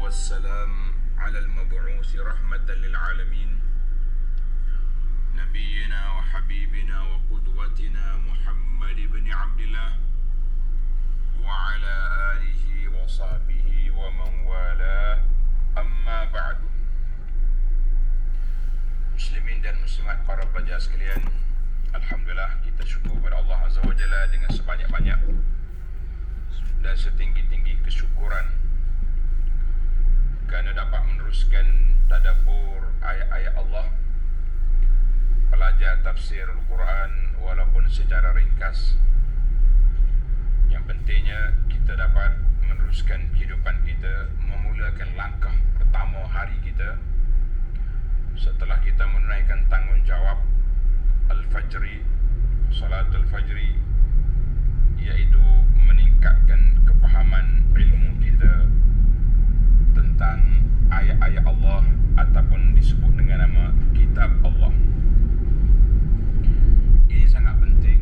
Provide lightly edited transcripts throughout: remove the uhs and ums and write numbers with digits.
والسلام على المبعوث رحمة للعالمين نبينا وحبيبنا وقدوتنا محمد بن عبد الله وعلى آله وصحبه ومن والاه أما بعد. Muslimin dan muslimat, para pelajar sekalian, alhamdulillah kita syukur kepada Allah Azza wa Jalla dengan sebanyak-banyak dan setinggi-tinggi kesyukuran kerana dapat meneruskan tadabbur ayat-ayat Allah, belajar tafsir Al-Quran walaupun secara ringkas. Yang pentingnya kita dapat meneruskan kehidupan kita, memulakan langkah pertama hari kita setelah kita menunaikan tanggungjawab Al-Fajri, Salat Al-Fajri, iaitu meningkatkan kepahaman ilmu kita tentang ayat-ayat Allah ataupun disebut dengan nama Kitab Allah. Ini sangat penting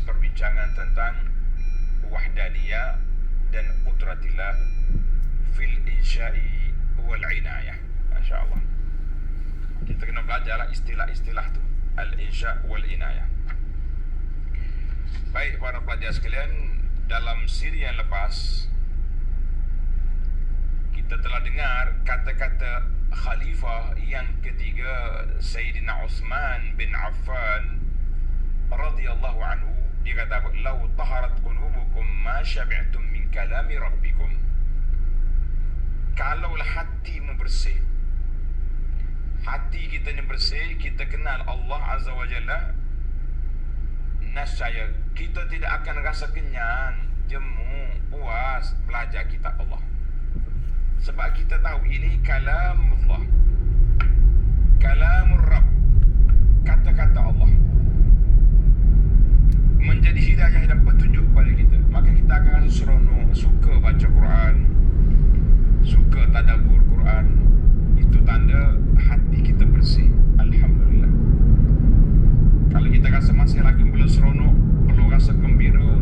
perbincangan tentang wahdaniyah dan qudratillah fil insya'i wal inayah. Masya Allah. Kita kena belajar istilah-istilah tu, al-insya' wal inayah. Baik para pelajar sekalian, dalam siri yang lepas kita telah dengar kata-kata khalifah yang ketiga, Sayyidina Uthman bin Affan radhiyallahu anhu. Dia kata, "Lau taharat qulubukum ma syabi'tum min kalami rabbikum." Kalaulah hatimu bersih, hati kita ni bersih, kita kenal Allah Azza wa Jalla, nascaya kita tidak akan rasa kenyang, jemu, puas belajar kitab Allah. Sebab kita tahu ini kalamullah, kalamur Rabb, kata-kata Allah, menjadi hidayah dan petunjuk kepada kita. Maka kita akan rasa seronok, suka baca Quran, suka tadabbur Quran. Itu tanda hati kita bersih. Alhamdulillah. Kalau kita rasa masih lagi belum seronok, belum rasa gembira,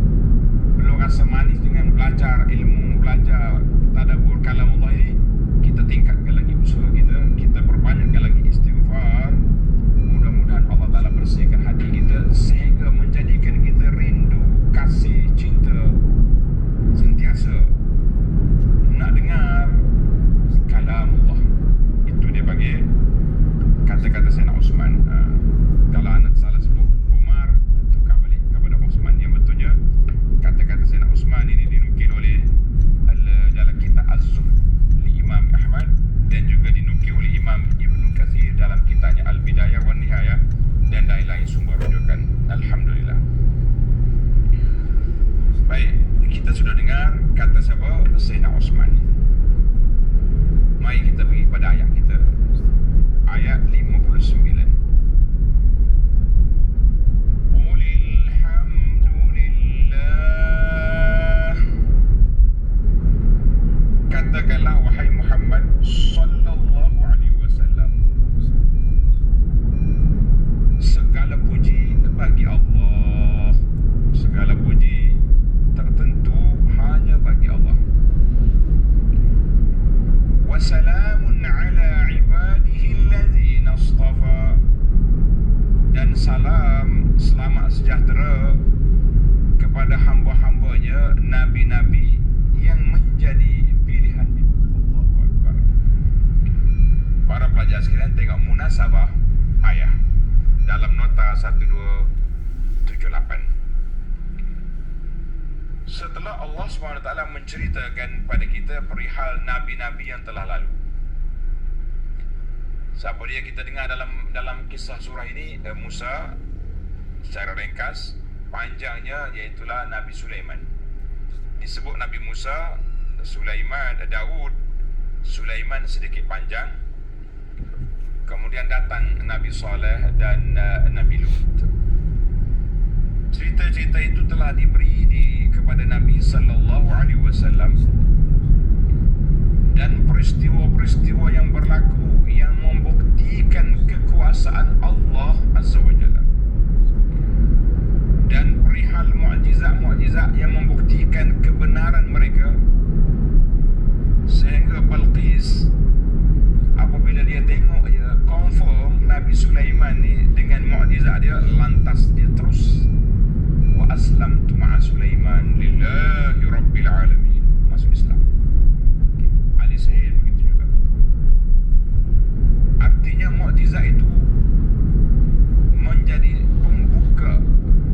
belum rasa manis dengan belajar ilmu, belajar tadabbur kalam Allah ini, kita tingkatkan lagi usaha kita, kita perbanyakkan lagi istighfar. Mudah-mudahan Allah Ta'ala bersihkan hati kita sehingga menjadikan kita rindu, kasih, cinta sentiasa nak dengar kalam Allah. Itu dia bagi kata-kata Sayyidina Uthman. Kalau anak salah sebut Umar, tukar balik kepada Uthman. Yang betulnya kata-kata Sayyidina Uthman ini dinukil oleh dalam kitab Az-Zuhd li Imam Ahmad dan juga dinukil oleh Imam Ibn Kathir dalam kitabnya Al-Bidayah wan Nihayah dan lain-lain sumber rujukan. Alhamdulillah. Baik, kita sudah dengar kata siapa? Sayyidina Uthman. Mari kita pergi pada ayat kita, ayat 59. Katakanlah wahai Muhammad sallallahu alaihi wasallam, segala puji bagi Allah, segala puji tertentu hanya bagi Allah. Wassalamun ala ibadihi alladzina astafa, dan salam selamat sejahtera kepada hamba-hambanya nabi-nabi yang menjadi pilihannya. Allahu Akbar. Para pelajar sekalian, tengok munasabah ayat dalam nota 1278. Setelah Allah SWT menceritakan pada kita perihal nabi-nabi yang telah lalu. Siapa dia kita dengar dalam kisah surah ini? Musa, secara ringkas, panjangnya iaitulah Nabi Sulaiman. Disebut Nabi Musa, Sulaiman, Daud, Sulaiman sedikit panjang. Kemudian datang Nabi Saleh dan Nabi Lut. Cerita-cerita itu telah diberi kepada Nabi sallallahu alaihi wasallam, dan peristiwa-peristiwa yang berlaku yang membuktikan kekuasaan Allah Azza wa Jalla, dan perihal mukjizat-mukjizat yang membuktikan kebenaran mereka, sehingga Balqis apabila dia tengok, dia confirm Nabi Sulaiman ni dengan mukjizat dia, lantas dia terus wa aslamtu ma'a Sulaiman lillahi rabbil alamin, masuk Islam. Ali Sahih begitu juga. Artinya mukjizat itu menjadi pembuka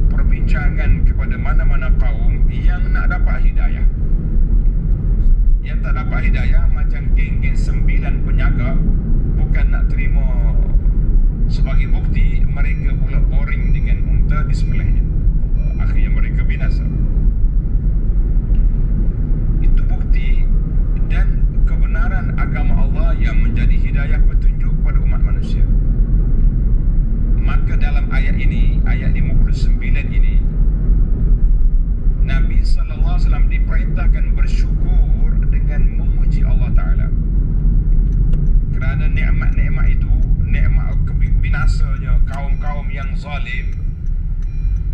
perbincangan kepada mana-mana kaum yang nak dapat hidayah. Yang tak dapat hidayah macam geng-geng 9 penyaga, bukan nak terima sebagai bukti, mereka pula boring dengan unta disembelihnya. Akhirnya mereka binasa. Itu bukti dan kebenaran agama Allah yang menjadi hidayah petunjuk pada umat manusia. Maka dalam ayat ini, ayat 59 ini, Nabi SAW diperintahkan bersyukur dengan memuji Allah Ta'ala. Kerana nikmat-nikmat itu, nikmat binasanya kaum-kaum yang zalim,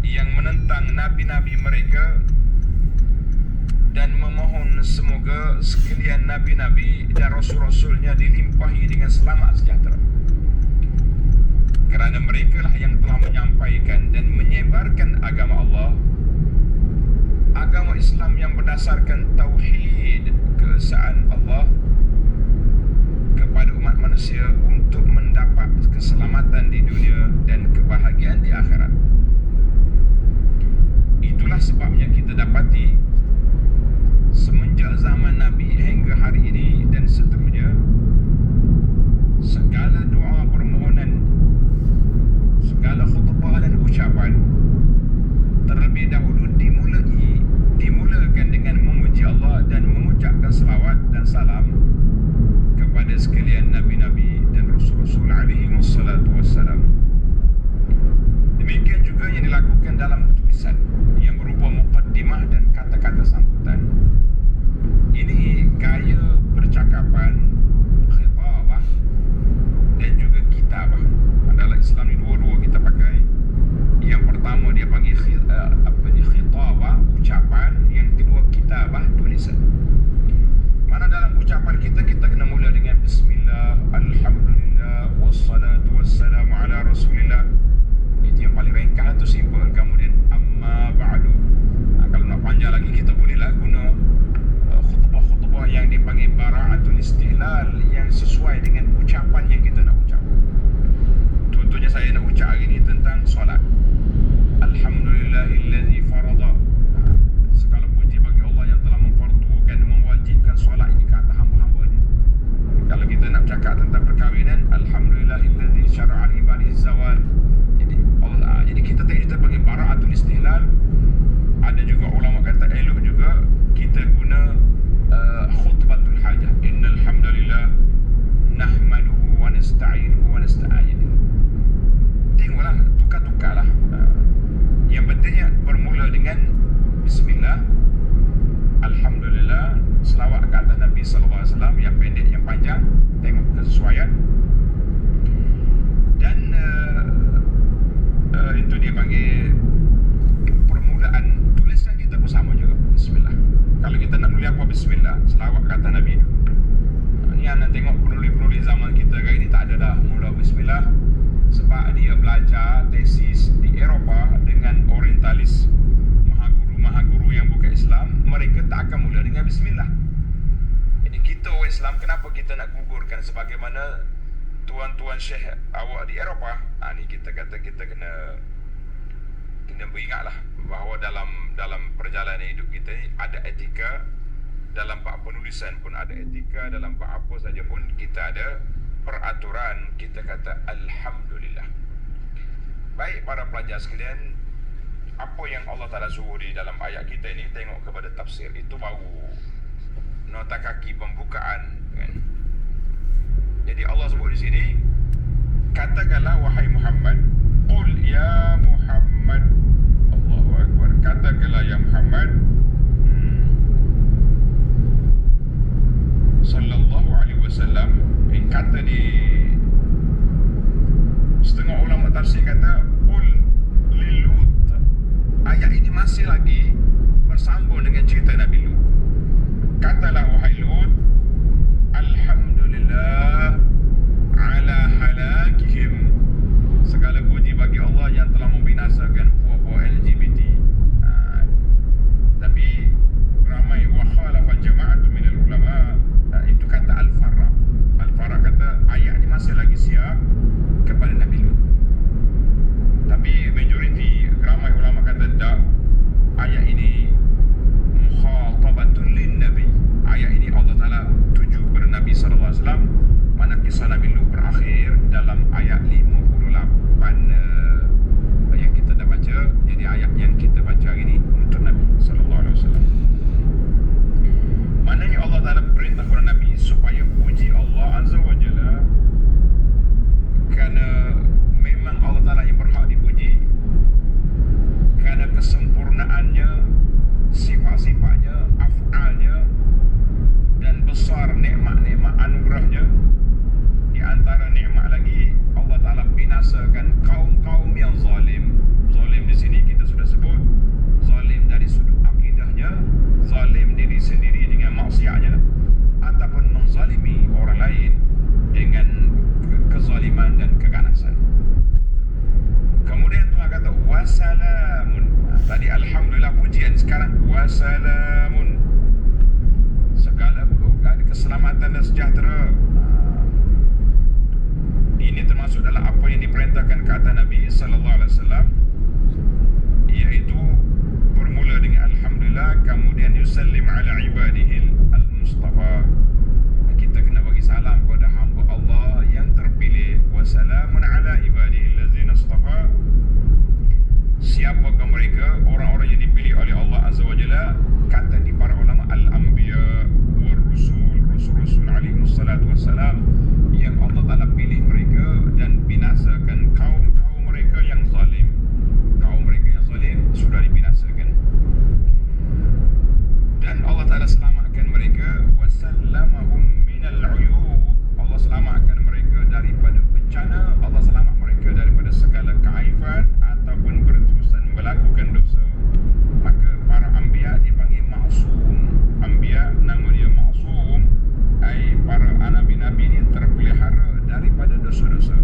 yang menentang Nabi semoga sekalian nabi-nabi dan rasul-rasulnya dilimpahi dengan selamat sejahtera. Kerana mereka lah yang telah menyampaikan dan menyebarkan agama Allah, agama Islam yang berdasarkan tauhid, keesaan Allah, kepada umat manusia untuk mendapat keselamatan di dunia dan kebahagiaan di akhirat. Itulah sebabnya kita dapati semenjak zaman Nabi hingga hari ini dan seterusnya, segala doa permohonan, segala khutbah dan ucapan terlebih dahulu dimulakan dengan memuji Allah dan mengucapkan selawat dan salam kepada sekalian nabi-nabi dan rasul-rasul alaihi wassalatu wassalam. Demikian juga yang dilakukan dalam tulisan yang berupa muqaddimah dan kata-kata sambutan. Ini gaya percakapan, khitabah dan juga kitabah. Adalah Islam ni dua-dua kita pakai. Yang pertama dia panggil khitabah, ucapan. Yang kedua kitabah, tulisan. Mana dalam ucapan kita kena mula dengan bismillah, alhamdulillah, wassalatu wassalamu ala rasulillah. Itu yang paling ringkas tu, simple. Kemudian amma ba'du. Kalau nak panjang lagi kita bolehlah guna khutbah-khutbah yang dipanggil bara'atul istihlal, yang sesuai dengan ucapan yang kita nak ucap. Contohnya saya nak ucap hari ni tentang solat. Alhamdulillahillazi farada. Segala puji bagi Allah yang telah memfardukan, mewajibkan solat ini ke atas hamba-hambanya. Kalau kita nak cakap tentang perkahwinan, alhamdulillahillazi syara'a li ibadihi zawaj. Jadi kita panggil bara'atul istihlal. Ada juga ulama kata elok juga kita guna khutbatul hajah. Innal hamdalillah nahmaduhu wa nasta'inuhu wa nasta'inu. Tengoklah, tukar-tukarlah. Yang pentingnya bermula dengan bismillah, alhamdulillah, selawat ke atas Nabi sallallahu alaihi wasallam, yang pendek yang panjang, tengok kesesuaian. Dan itu dia panggil permulaan. Tulisan kita pun sama juga, bismillah. Kalau kita nak nulis apa, bismillah, selawat ke atas Nabi. Ni anda tengok penulis-penulis zaman kita kali ni tak ada dah mula bismillah, sebab dia belajar tesis di Eropah dengan orientalis, mahaguru yang bukan Islam. Mereka tak akan mula dengan bismillah. Jadi kita orang Islam, kenapa kita nak gugurkan sebagaimana tuan-tuan syekh awak di Eropah? Ni kita kata kita kena beringatlah bahawa dalam perjalanan hidup kita ni ada etika. Dalam bab penulisan pun ada etika, dalam bab apa saja pun kita ada peraturan. Kita kata alhamdulillah. Baik para pelajar sekalian, apa yang Allah Ta'ala suruh di dalam ayat kita ini, tengok kepada tafsir. Itu baru nota kaki pembukaan, kan? Jadi Allah sebut di sini, katakanlah wahai Muhammad, qul ya Muhammad, Allahu Akbar, katakanlah ya Muhammad sallallahu alaihi wasallam. Kata di setengah ulama tafsir kata qul lilut. Ayat ini masih lagi bersambung dengan cerita Nabi Lut. Katalah wahai Lut, alhamdulillah ala halakihim. Segala puji bagi Allah yang telah membinasakan puak-puak LGBT. Tapi ramai wa khalafa jama'atu minal ulama. Itu kata Al-Farra. Al-Farra kata ayat ini masih lagi siap kepada Nabi Lut. Tapi majoriti ramai ulama kata tak. Ayat ini mukhatabatun lin Nabi. Ayat ini Allah Ta'ala pujian sekarang wasalamun, segala keselamatan dan sejahtera. Ini termasuk dalam apa yang diperintahkan ke atas Nabi sallallahu alaihi wasallam, iaitu bermula dengan alhamdulillah, kemudian yusallim ala ibadihi al-mustafa. Kita kena bagi salam kepada hamba Allah yang terpilih. Wassalamun ala ibadihi allazina istafa. Siapakah mereka? Orang-orang yang dipilih oleh Allah Azza wa Jalla. Kata di para ulama, al-anbiya wal rusul, rasul-rasul alaihi wassalatu wassalam, yang Allah Ta'ala pilih mereka dan binasakan kaum-kaum mereka yang zalim. Kaum mereka yang zalim sudah dibinasakan, dan Allah Ta'ala selamatkan mereka. Wasallamahum minal uyub. Allah selamatkan mereka daripada bencana. Allah selamat mereka daripada segala keaifan ataupun berterusan melakukan dosa. Maka para anbiya dipanggil maksum. Anbiya nama dia maksum, ai para nabi-nabi ini terpelihara daripada dosa-dosa.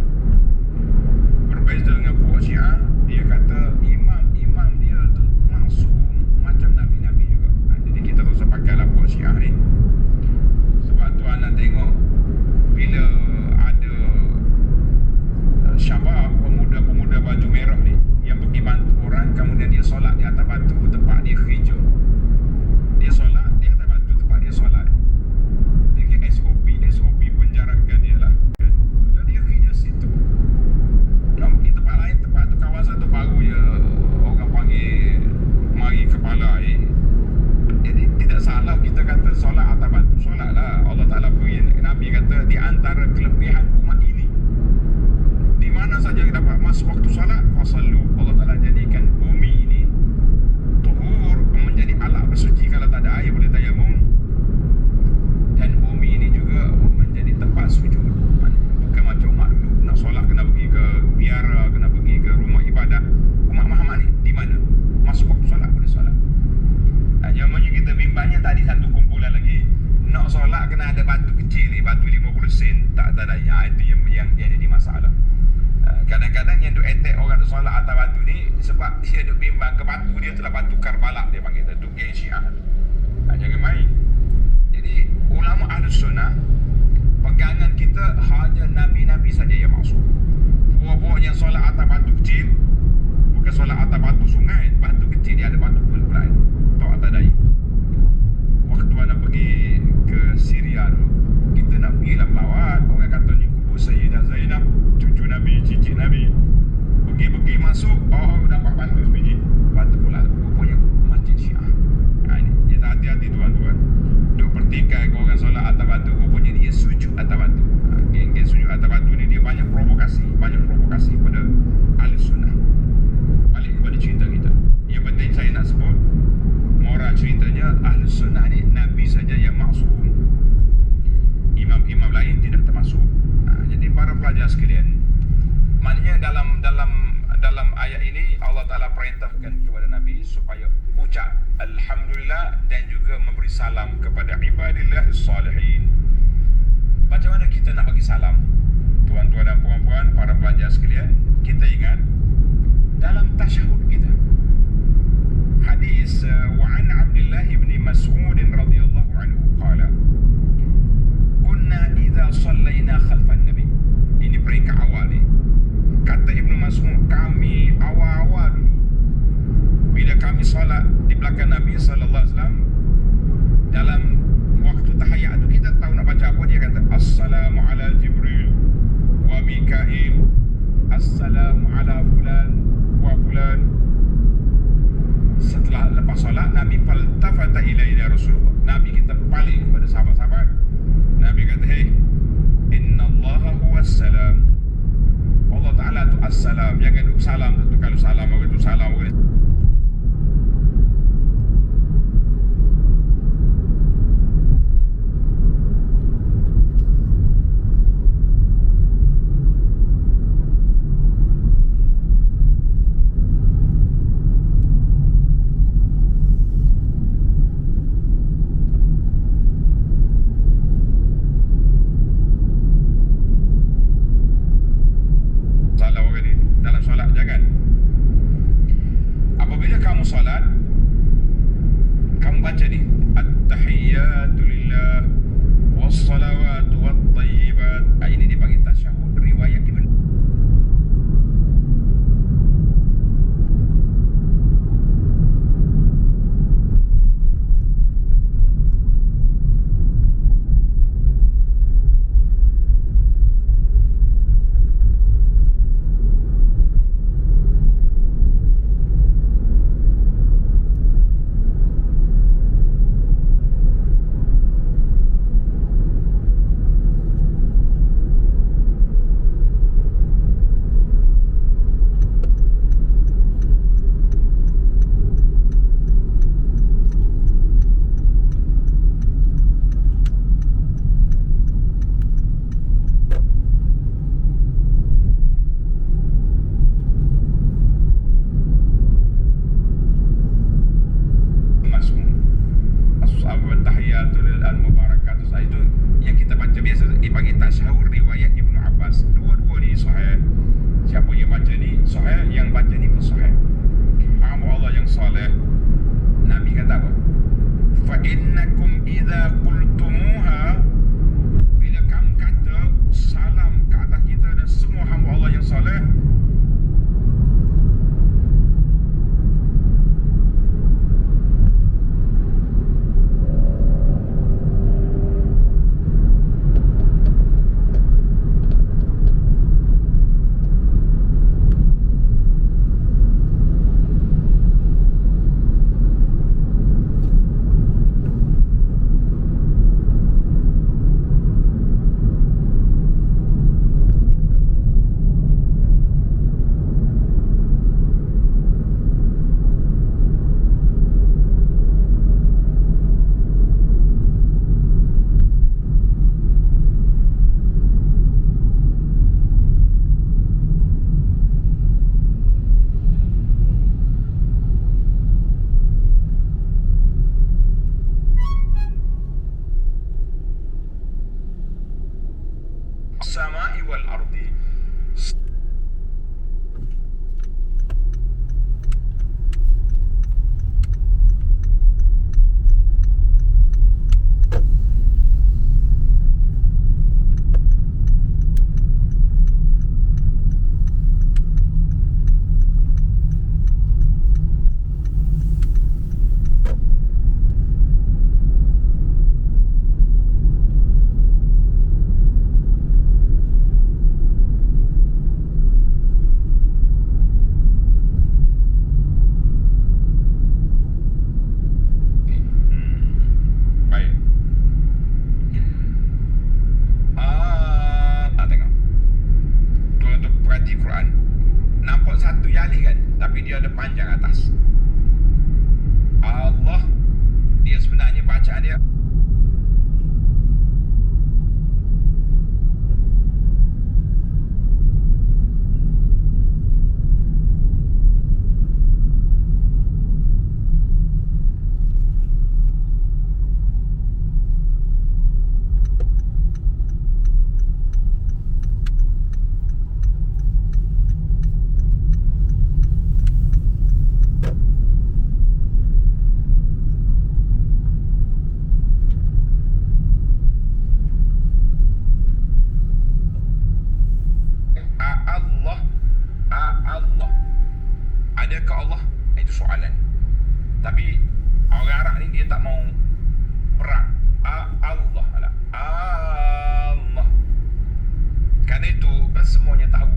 Berbeza dengan puak Syiah, dia kata imam dia tu maksum macam nabi-nabi juga. Jadi kita tak usah pakailah puak Syiah ni. Sebab tu anak tengok bila ada syabab, pemuda-pemuda baju merah ni yang pergi bantu orang, kemudian dia solat di atas batu tempat dia kerja. Dia solat di atas batu tempat dia solat. Dia SOP penjarakan dia lah. Dan dia kerja situ. Nak pergi tempat lain, tempat tu kawasan tu baru je orang panggil mari kepala air. Jadi tidak salah kita kata solat atas batu, solatlah. Allah Ta'ala beri, Nabi kata di antara kelebihan umat ini, di mana saja dapat masuk waktu solat, fasallu. Allah Ta'ala jadikan bumi ini tuhur, menjadi alat bersuci. Kalau tak ada air boleh tayamum, dan bumi ini juga menjadi tempat sujud. Bukan macam umat dulu nak solat kena pergi ke biara, kena pergi ke rumah ibadat. Umat Muhammad ni di mana masuk waktu solat boleh solat. Zamannya kita bimbangnya tadi satu kumpulan lagi nak solat kena ada batu kecil ni, batu 50 sen, tak ada. Itu yang jadi masalah. Kadang-kadang yang duk attack orang duk solat atas batu ni sebab dia duk bimbang ke batu dia tu lah batu Karbala, dia panggil tu geng Syiah. Jangan main. Jadi ulama Ahlus Sunnah pegangan kita hanya nabi-nabi saja yang maksud. Buat-buat yang solat atas batu kecil, bukan solat atas batu sungai, batu kecil dia ada batu pula. Tak atas dai. Waktu anda pergi ke Syria dulu, kita nak pergi lah melawat. Orang kata ni kubur Sayyidah Zainab, cucu Nabi, cicit Nabi. Pergi masuk, dapat batu sebiji. Batu pula, rupanya masjid Syiah. Ini kita hati-hati tuan-tuan. Duk pertikai ke orang solat atas batu, rupanya dia sujud atas batu. Geng-geng sujud atas batu ni dia banyak provokasi pada Ahlus Sunnah. Balik kepada cerita kita. Yang penting saya nak sebut moral ceritanya, Ahlus Sunnah ni Nabi saja yang maksum. Imam-imam lain tidak termasuk. Jadi para pelajar sekalian, maknanya dalam ayat ini Allah Ta'ala perintahkan kepada Nabi supaya ucap alhamdulillah dan juga memberi salam kepada ibadillah salihin. Macam mana kita nak bagi salam? Tuan-tuan dan puan-puan, para pelajar sekalian, kita ingat dalam tasyahud kita hadis wa an Abdullah bin Mas'ud radhiyallahu anhu qala kunna idza sallaina khalfan nabi. Ini peringkat awal ni. Kata Ibnu Mas'ud, kami awal-awal dulu bila kami solat di belakang Nabi sallallahu alaihi wasallam, dalam waktu tahiyat tu kita tahu nak baca apa. Dia kata assalamu ala Jibril wa Mikail, assalamu ala fulan wa fulan. Setelah lepas solat, Nabi faltafata ilaina Rasulullah. Nabi kita balik kepada sahabat-sahabat. Nabi kata, hey, innallaha huwas salam. Allah Ta'ala tu as-salam. Jangan duk salam tu. Kalau salam orang tu salam orang. Dalam solat jangan. Apa innakum idza qultumuha, bila kamu kata salam ke atas kita dan semua hamba Allah yang soleh, samai wal ardi. Baik. Tengok. Tuan-tuan perhati Quran. Nampak satu jali kan? Tapi dia ada panjang atas. Allah, dia sebenarnya bacaan dia Allah. Allah. Adakah Allah? Itu soalan. Tapi orang Arab ni dia tak mau berat. Allah lah. Allah. Kerana itu semuanya tahu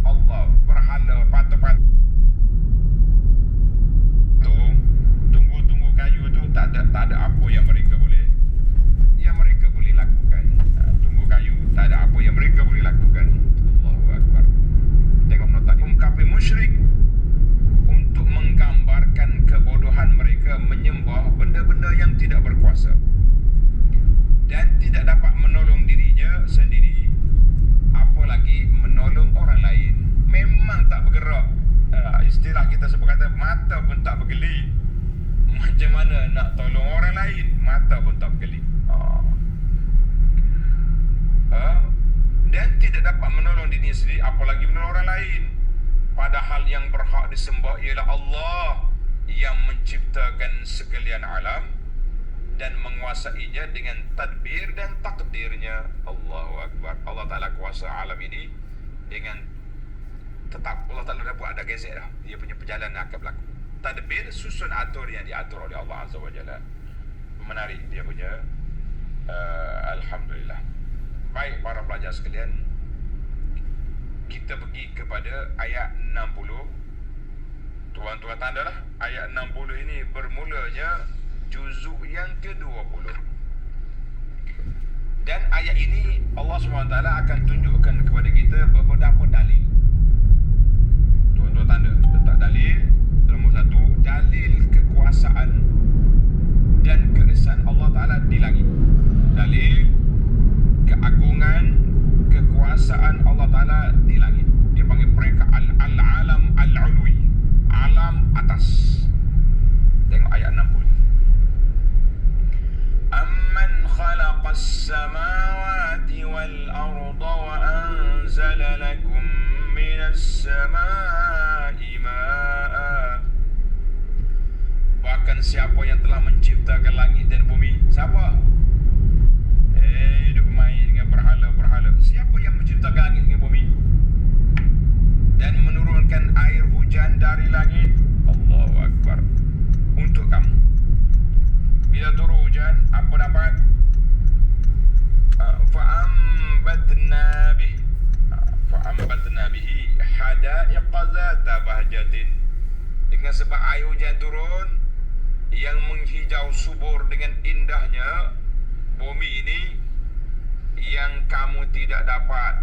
Allah berhala patung-patung, tunggu-tunggu kayu tu tak ada apa yang mereka boleh lakukan. Tunggu kayu tak ada apa yang mereka boleh lakukan. Allahu Akbar. Tengok nota ni. Kafir musyrik untuk menggambarkan kebodohan mereka menyembah benda-benda yang tidak berkuasa dan tidak dapat menolong dirinya sendiri, apalagi menolong orang lain. Memang tak bergerak. Istilah kita sebut kata mata pun tak bergeli. Macam mana nak tolong orang lain? Mata pun tak bergeli. Dan tidak dapat menolong dirinya sendiri, apalagi menolong orang lain. Padahal yang berhak disembah ialah Allah yang menciptakan sekalian alam dan menguasainya dengan tadbir dan takdirnya. Allahu Akbar. Allah Ta'ala kuasa alam ini dengan tetap. Allah Ta'ala dah buat, ada gesek dah. Dia punya perjalanan akan berlaku. Tadbir, susun atur yang diatur oleh Allah Azza wa Jalla. Menarik dia punya. Alhamdulillah. Baik para pelajar sekalian, kita pergi kepada ayat 60. Tuan-tuan tandalah, ayat 60 ini bermulanya juzuk yang ke-20. Dan ayat ini Allah SWT akan tunjukkan kepada kita beberapa dalil. Tuan-tuan tanda, letak dalil. Nombor 1, dalil kekuasaan dan keesan Allah Ta'ala di langit. Dalil keagungan, kekuasaan Allah Ta'ala di langit. Dia panggil mereka al-alam al-ulwi, alam atas. Tengok ayat 60. Amman khalaqas samawati wal arda wa anzala lakum minas samai ma'a. Bahkan yang telah menciptakan langit dan bumi? Siapa? Duk main dengan berhala-berhala. Siapa yang menciptakan langit dengan bumi dan menurunkan air hujan dari langit? Allahu Akbar. Untuk kamu. Bila turun hujan, apa dapat? Fa'ambatna bihi hadaiqa zata bahjatin. Dengan sebab air hujan turun yang menghijau subur dengan indahnya bumi ini, yang kamu tidak dapat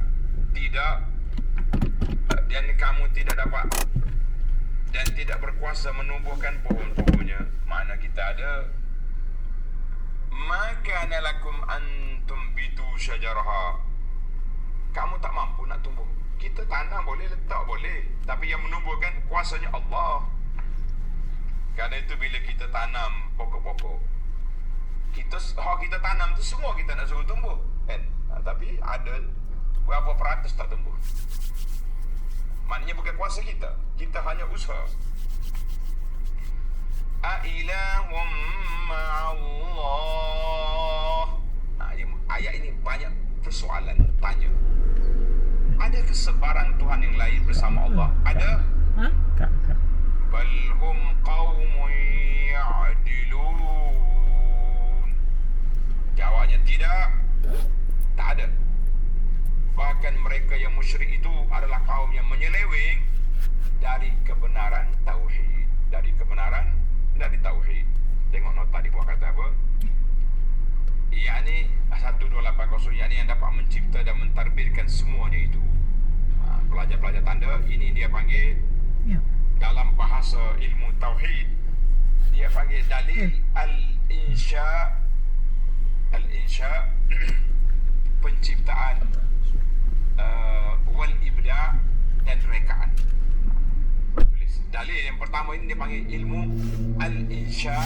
dan tidak berkuasa menumbuhkan pohon-pohonnya. Mana kita ada? Maka nalakum antum bitu syajaraha. Kamu tak mampu nak tumbuh. Kita tanam boleh, letak boleh, tapi yang menumbuhkan kuasanya Allah. Kerana itu bila kita tanam pokok-pokok, kita tanam tu semua kita nak suruh tumbuh, kan? Tapi ada berapa peratus tak tumbuh. Maknanya bukan kuasa kita. Kita hanya usaha. Ailahum ma'allah. Ayat ini banyak persoalan tanya. Ada ke sebarang Tuhan yang lain bersama Allah? Ada? Kak. Bal hum qaumun ya'dilun. Jawabnya tidak. Tak ada. Bahkan mereka yang musyrik itu adalah kaum yang menyeleweng dari kebenaran tauhid. Dari tauhid. Tengok nota di bawah kata apa? Yakni 1280, yakni yang dapat mencipta dan mentadbirkan semuanya itu. Pelajar-pelajar tanda ini dia panggil, dalam bahasa ilmu tauhid, dia panggil dalil al-insya penciptaan, wal ibda' dan rekaan. Tulis dalil yang pertama ini dia panggil ilmu al-insya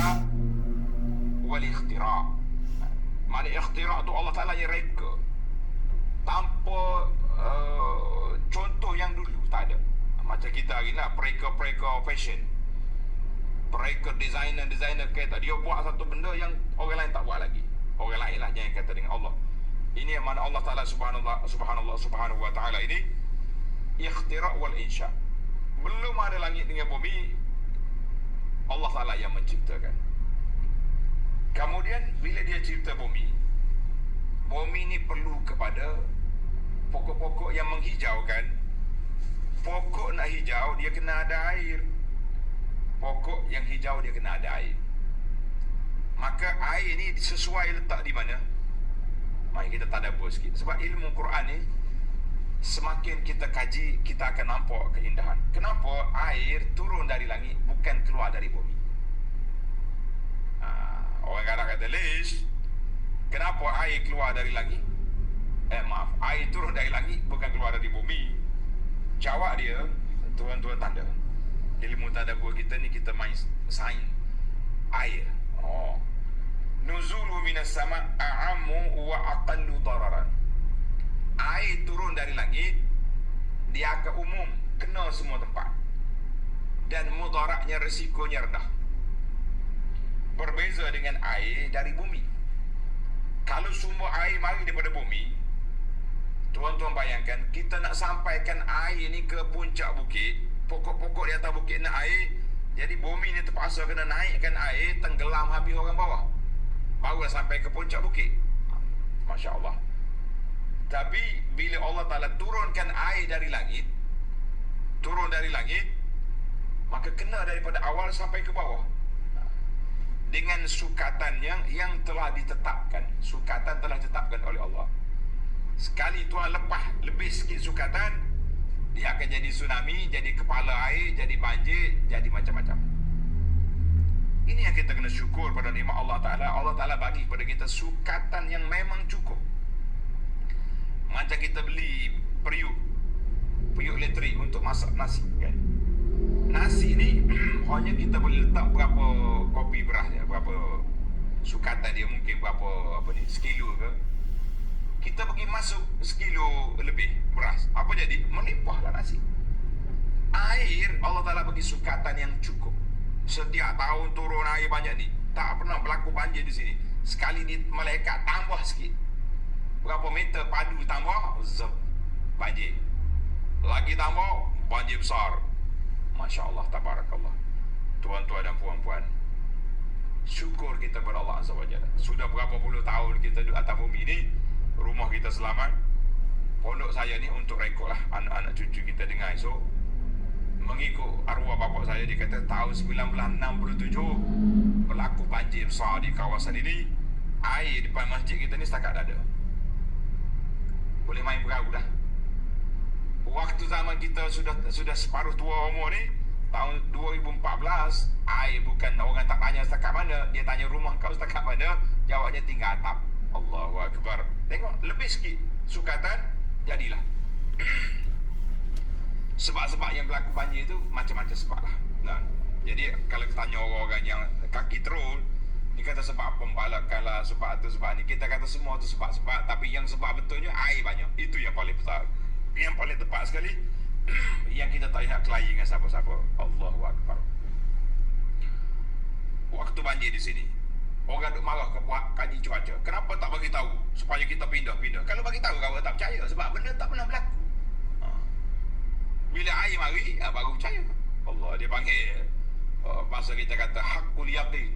wal ikhtira'. Mana ikhtira' tu Allah Ta'ala yang reka tanpa contoh yang dulu tak ada. Macam kita hari ni lah, pereka fashion, pereka designer kata dia buat satu benda yang orang lain tak buat lagi. Orang lain lah jangan kata dengan Allah. Ini yang mana Allah Ta'ala subhanahu wa ta'ala ini ikhtira' wal insya. Belum ada langit dengan bumi, Allah Ta'ala yang menciptakan. Kemudian bila dia cipta bumi ni perlu kepada pokok-pokok yang menghijau, kan? Pokok nak hijau dia kena ada air. Pokok yang hijau dia kena ada air. Maka air ni sesuai letak di mana? Mari kita tadabbur sikit. Sebab ilmu Quran ni semakin kita kaji, kita akan nampak keindahan. Kenapa air turun dari langit bukan keluar dari bumi? Orang kadang kata, Lish, kenapa air keluar dari langit? Air turun dari langit bukan keluar dari bumi. Jawab dia, tuan-tuan tanda, ilmu tadabbur kita ni kita main sains air. Nuzulu minas sama' a'ammu wa aqallu dararan. Air turun dari langit, dia akan umum, kena semua tempat, dan mudaratnya, risikonya rendah. Berbeza dengan air dari bumi. Kalau sumber air mari daripada bumi, tuan-tuan bayangkan, kita nak sampaikan air ni ke puncak bukit, pokok-pokok di atas bukit nak air, jadi bumi ni terpaksa kena naikkan air, tenggelam habis orang bawah, baru sampai ke puncak bukit. Masya Allah. Tapi bila Allah Ta'ala turunkan air dari langit, maka kena daripada awal sampai ke bawah dengan sukatan yang telah ditetapkan. Sukatan telah ditetapkan oleh Allah. Sekali Tuhan lepas lebih sikit sukatan, dia akan jadi tsunami, jadi kepala air, jadi banjir, jadi macam-macam. Ini yang kita kena syukur pada nikmat Allah Ta'ala. Allah Ta'ala bagi kepada kita sukatan yang memang cukup. Macam kita beli periuk elektrik untuk masak nasi, kan? Nasi ni hanya kita boleh letak berapa kopi beras dia, berapa sukatan dia, mungkin berapa sekilo ke. Kita pergi masuk sekilo lebih beras, apa jadi? Melimpahlah nasi. Air Allah Ta'ala bagi sukatan yang cukup. Setiap tahun turun air banyak ni, Tak pernah berlaku banjir di sini. Sekali ni malaikat tambah sikit, berapa meter padu tambah, zep, banjir. Lagi tambah, banjir besar. Masya Allah, tabarakallah. Tuan-tuan dan puan-puan, syukur kita kepada Allah Azza wa Jalla. Sudah berapa puluh tahun kita duduk atas bumi ni, rumah kita selamat. Pondok saya ni untuk rekod lah anak-anak cucu kita dengar esok. Mengikut arwah bapa saya, dia kata tahun 1967 berlaku banjir besar di kawasan ini. Air depan masjid kita ni setakat dada. Boleh main perahu dah. Waktu zaman kita sudah separuh tua umur ni, tahun 2014, air bukan orang tak tanya setakat mana, dia tanya rumah kau setakat mana, jawabnya tinggal atap. Allahu Akbar. Tengok, lebih sikit sukatan, jadilah. Sebab-sebab yang berlaku banjir tu macam-macam sebab lah. Nah, jadi kalau kita tanya orang-orang yang kaki terul, dia kata sebab pembalakan lah, sebab tu, sebab ni. Kita kata semua tu sebab-sebab, tapi yang sebab betulnya air banyak. Itu yang paling besar. Yang paling tepat sekali, yang kita tak lihat kelahi dengan siapa-siapa. Allahu Akbar. Waktu banjir di sini, orang duk marah ke buat kaji cuaca. Kenapa tak bagi tahu supaya kita pindah-pindah? Kalau bagi tahu, kau tak percaya sebab benda tak pernah berlaku. Bila air mari, baru percaya. Allah, dia panggil bahasa kita kata hakul yaqin.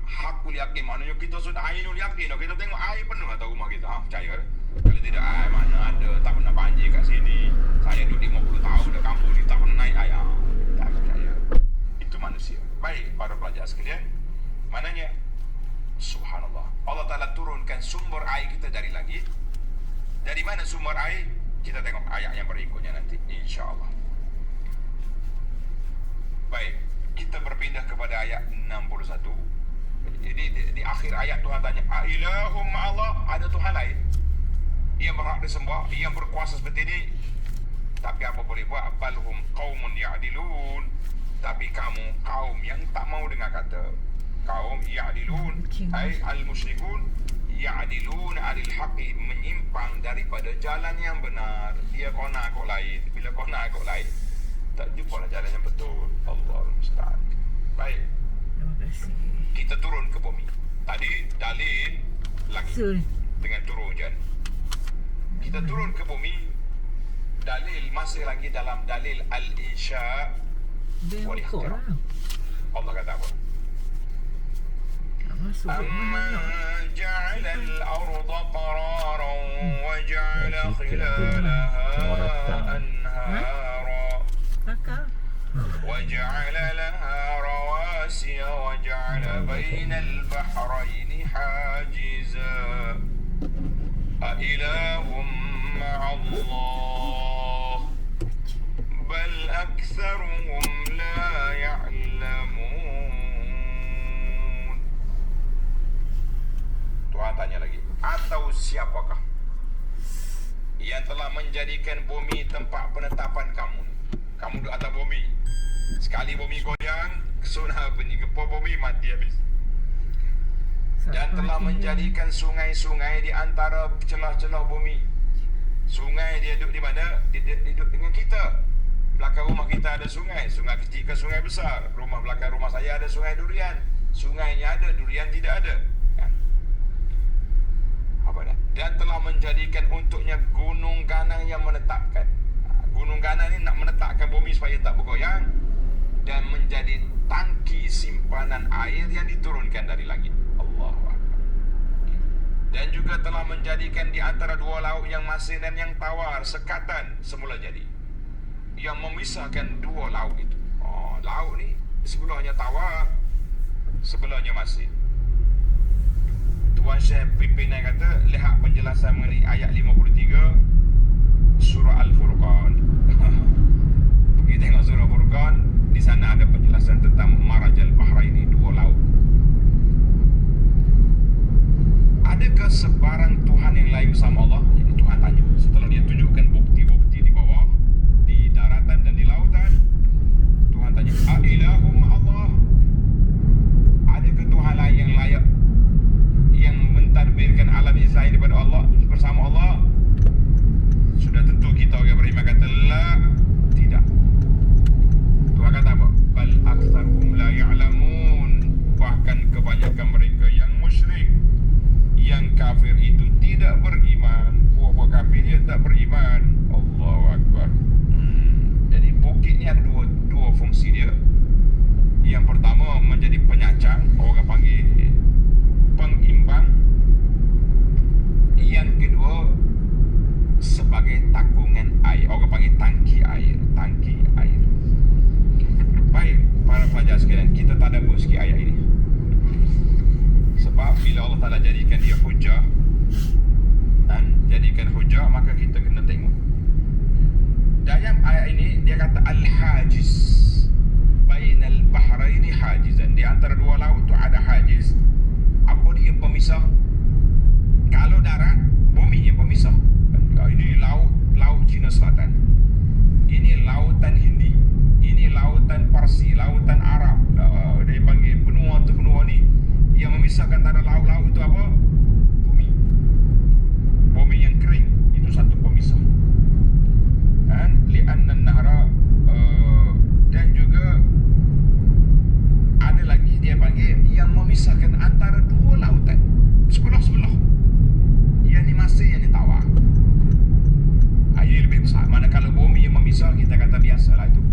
Hakul yaqin maknanya kita sudah ainul yaqin. Kita tengok air penuh atas rumah kita, percaya. Kalau tidak, air mana ada, tak pernah banjir kat sini. Saya duduk 50 tahun dah kampung ni, tak pernah naik air. Tak percaya. Itu manusia. Baik, para pelajar sekalian, maknanya subhanallah, Allah Ta'ala turunkan sumber air kita dari langit. Dari mana sumber air? Kita tengok ayat yang berikutnya nanti, insya-Allah. Baik, kita berpindah kepada ayat 61. Jadi di akhir ayat Tuhan tanya, "Ailahum Allah?" Ada Tuhan lain yang berhak disembah, yang berkuasa seperti ini? Tapi apa boleh buat? Balhum qaumun ya'dilun. Tapi kamu kaum yang tak mau dengar kata. Kaum ya'dilun, ai al-musyrikun, ya'dilun alil haqqi, menyimpang daripada jalan yang benar. Dia kona kok lain. Bila kona kok lain, tak jumpa lah jalan yang betul. Allahul musta'an. Baik, Terima kasih. kita turun ke bumi. Tadi dalil lagi dengan turun hujan. Kita turun ke bumi, dalil masih lagi dalam dalil al-insya wal ikhtirah. Allah kata apa? أَمَّنْ جَعَلَ الْأَرْضَ قَرَارًا وَجَعَلَ خِلَالَهَا أَنْهَارًا وَجَعَلَ لَهَا رَوَاسِيَ وَجَعَلَ بَيْنَ الْبَحْرَيْنِ حَاجِزًا أَإِلَهٌ مَّعَ اللَّهِ بَلْ أَكْثَرُهُمْ لَا يَعْلَمُونَ. Tuhan tanya lagi, atau siapakah yang telah menjadikan bumi tempat penetapan kamu? Kamu duduk atas bumi, sekali bumi goyang, tsunami bunyi, gempa bumi, mati habis. Dan telah menjadikan sungai-sungai di antara celah-celah bumi. Sungai dia duduk di mana? Dia duduk dengan kita. Belakang rumah kita ada sungai, sungai kecil ke sungai besar. Rumah belakang rumah saya ada sungai durian. Sungainya ada, durian tidak ada. Dan telah menjadikan untuknya gunung ganang yang menetapkan. Gunung ganang ni nak menetapkan bumi supaya tak bergoyang, dan menjadi tangki simpanan air yang diturunkan dari langit. Allahu Akbar. Dan juga telah menjadikan di antara dua laut yang masin dan yang tawar sekatan semula jadi, yang memisahkan dua laut itu. Laut ni sebelahnya tawar, sebelahnya masin. Tuan Syekh pimpinan kata, lihat penjelasan mengenai ayat 53 surah Al-Furqan. Pergi tengok surah Furqan, di sana ada penjelasan tentang Marajal Bahraini, dua laut. Adakah sebarang Tuhan yang lain bersama Allah? Jadi Tuhan tanya, setelah dia tunjukkan bukti-bukti di bawah, di daratan dan di lautan, Tuhan tanya, "Ailahum Allah?" Adakah Tuhan lain yang layak, yang mentadbirkan alam ini selain daripada Allah, bersama Allah? Sudah tentu kita orang beriman kata la, tidak. Tuhan kata apa? Bal aktsaruhum la ya'lamun. Bahkan kebanyakan Ta'ala jadikan dia hujah, dan jadikan hujah, maka kita kena tengok. Dalam ayat ini dia kata al-hajiz bainal bahraini hajizan. Di antara dua laut tu ada hajiz. Apa dia pemisah? Kalau darat, bumi yang pemisah. Ini laut Cina Selatan, ini lautan Hindi, ini lautan Parsi, lautan Arab. Dia panggil benua tu benua ni. Yang memisahkan antara laut-laut itu apa? Bumi. Bumi yang kering itu satu pemisah. Kan? Li'anna an-nahra, dan juga ada lagi dia panggil yang memisahkan antara dua lautan sebelah-sebelah. Yang ni masih, yang ni tawar. Air lebih besar. Mana kalau bumi yang memisah, kita kata biasalah itu,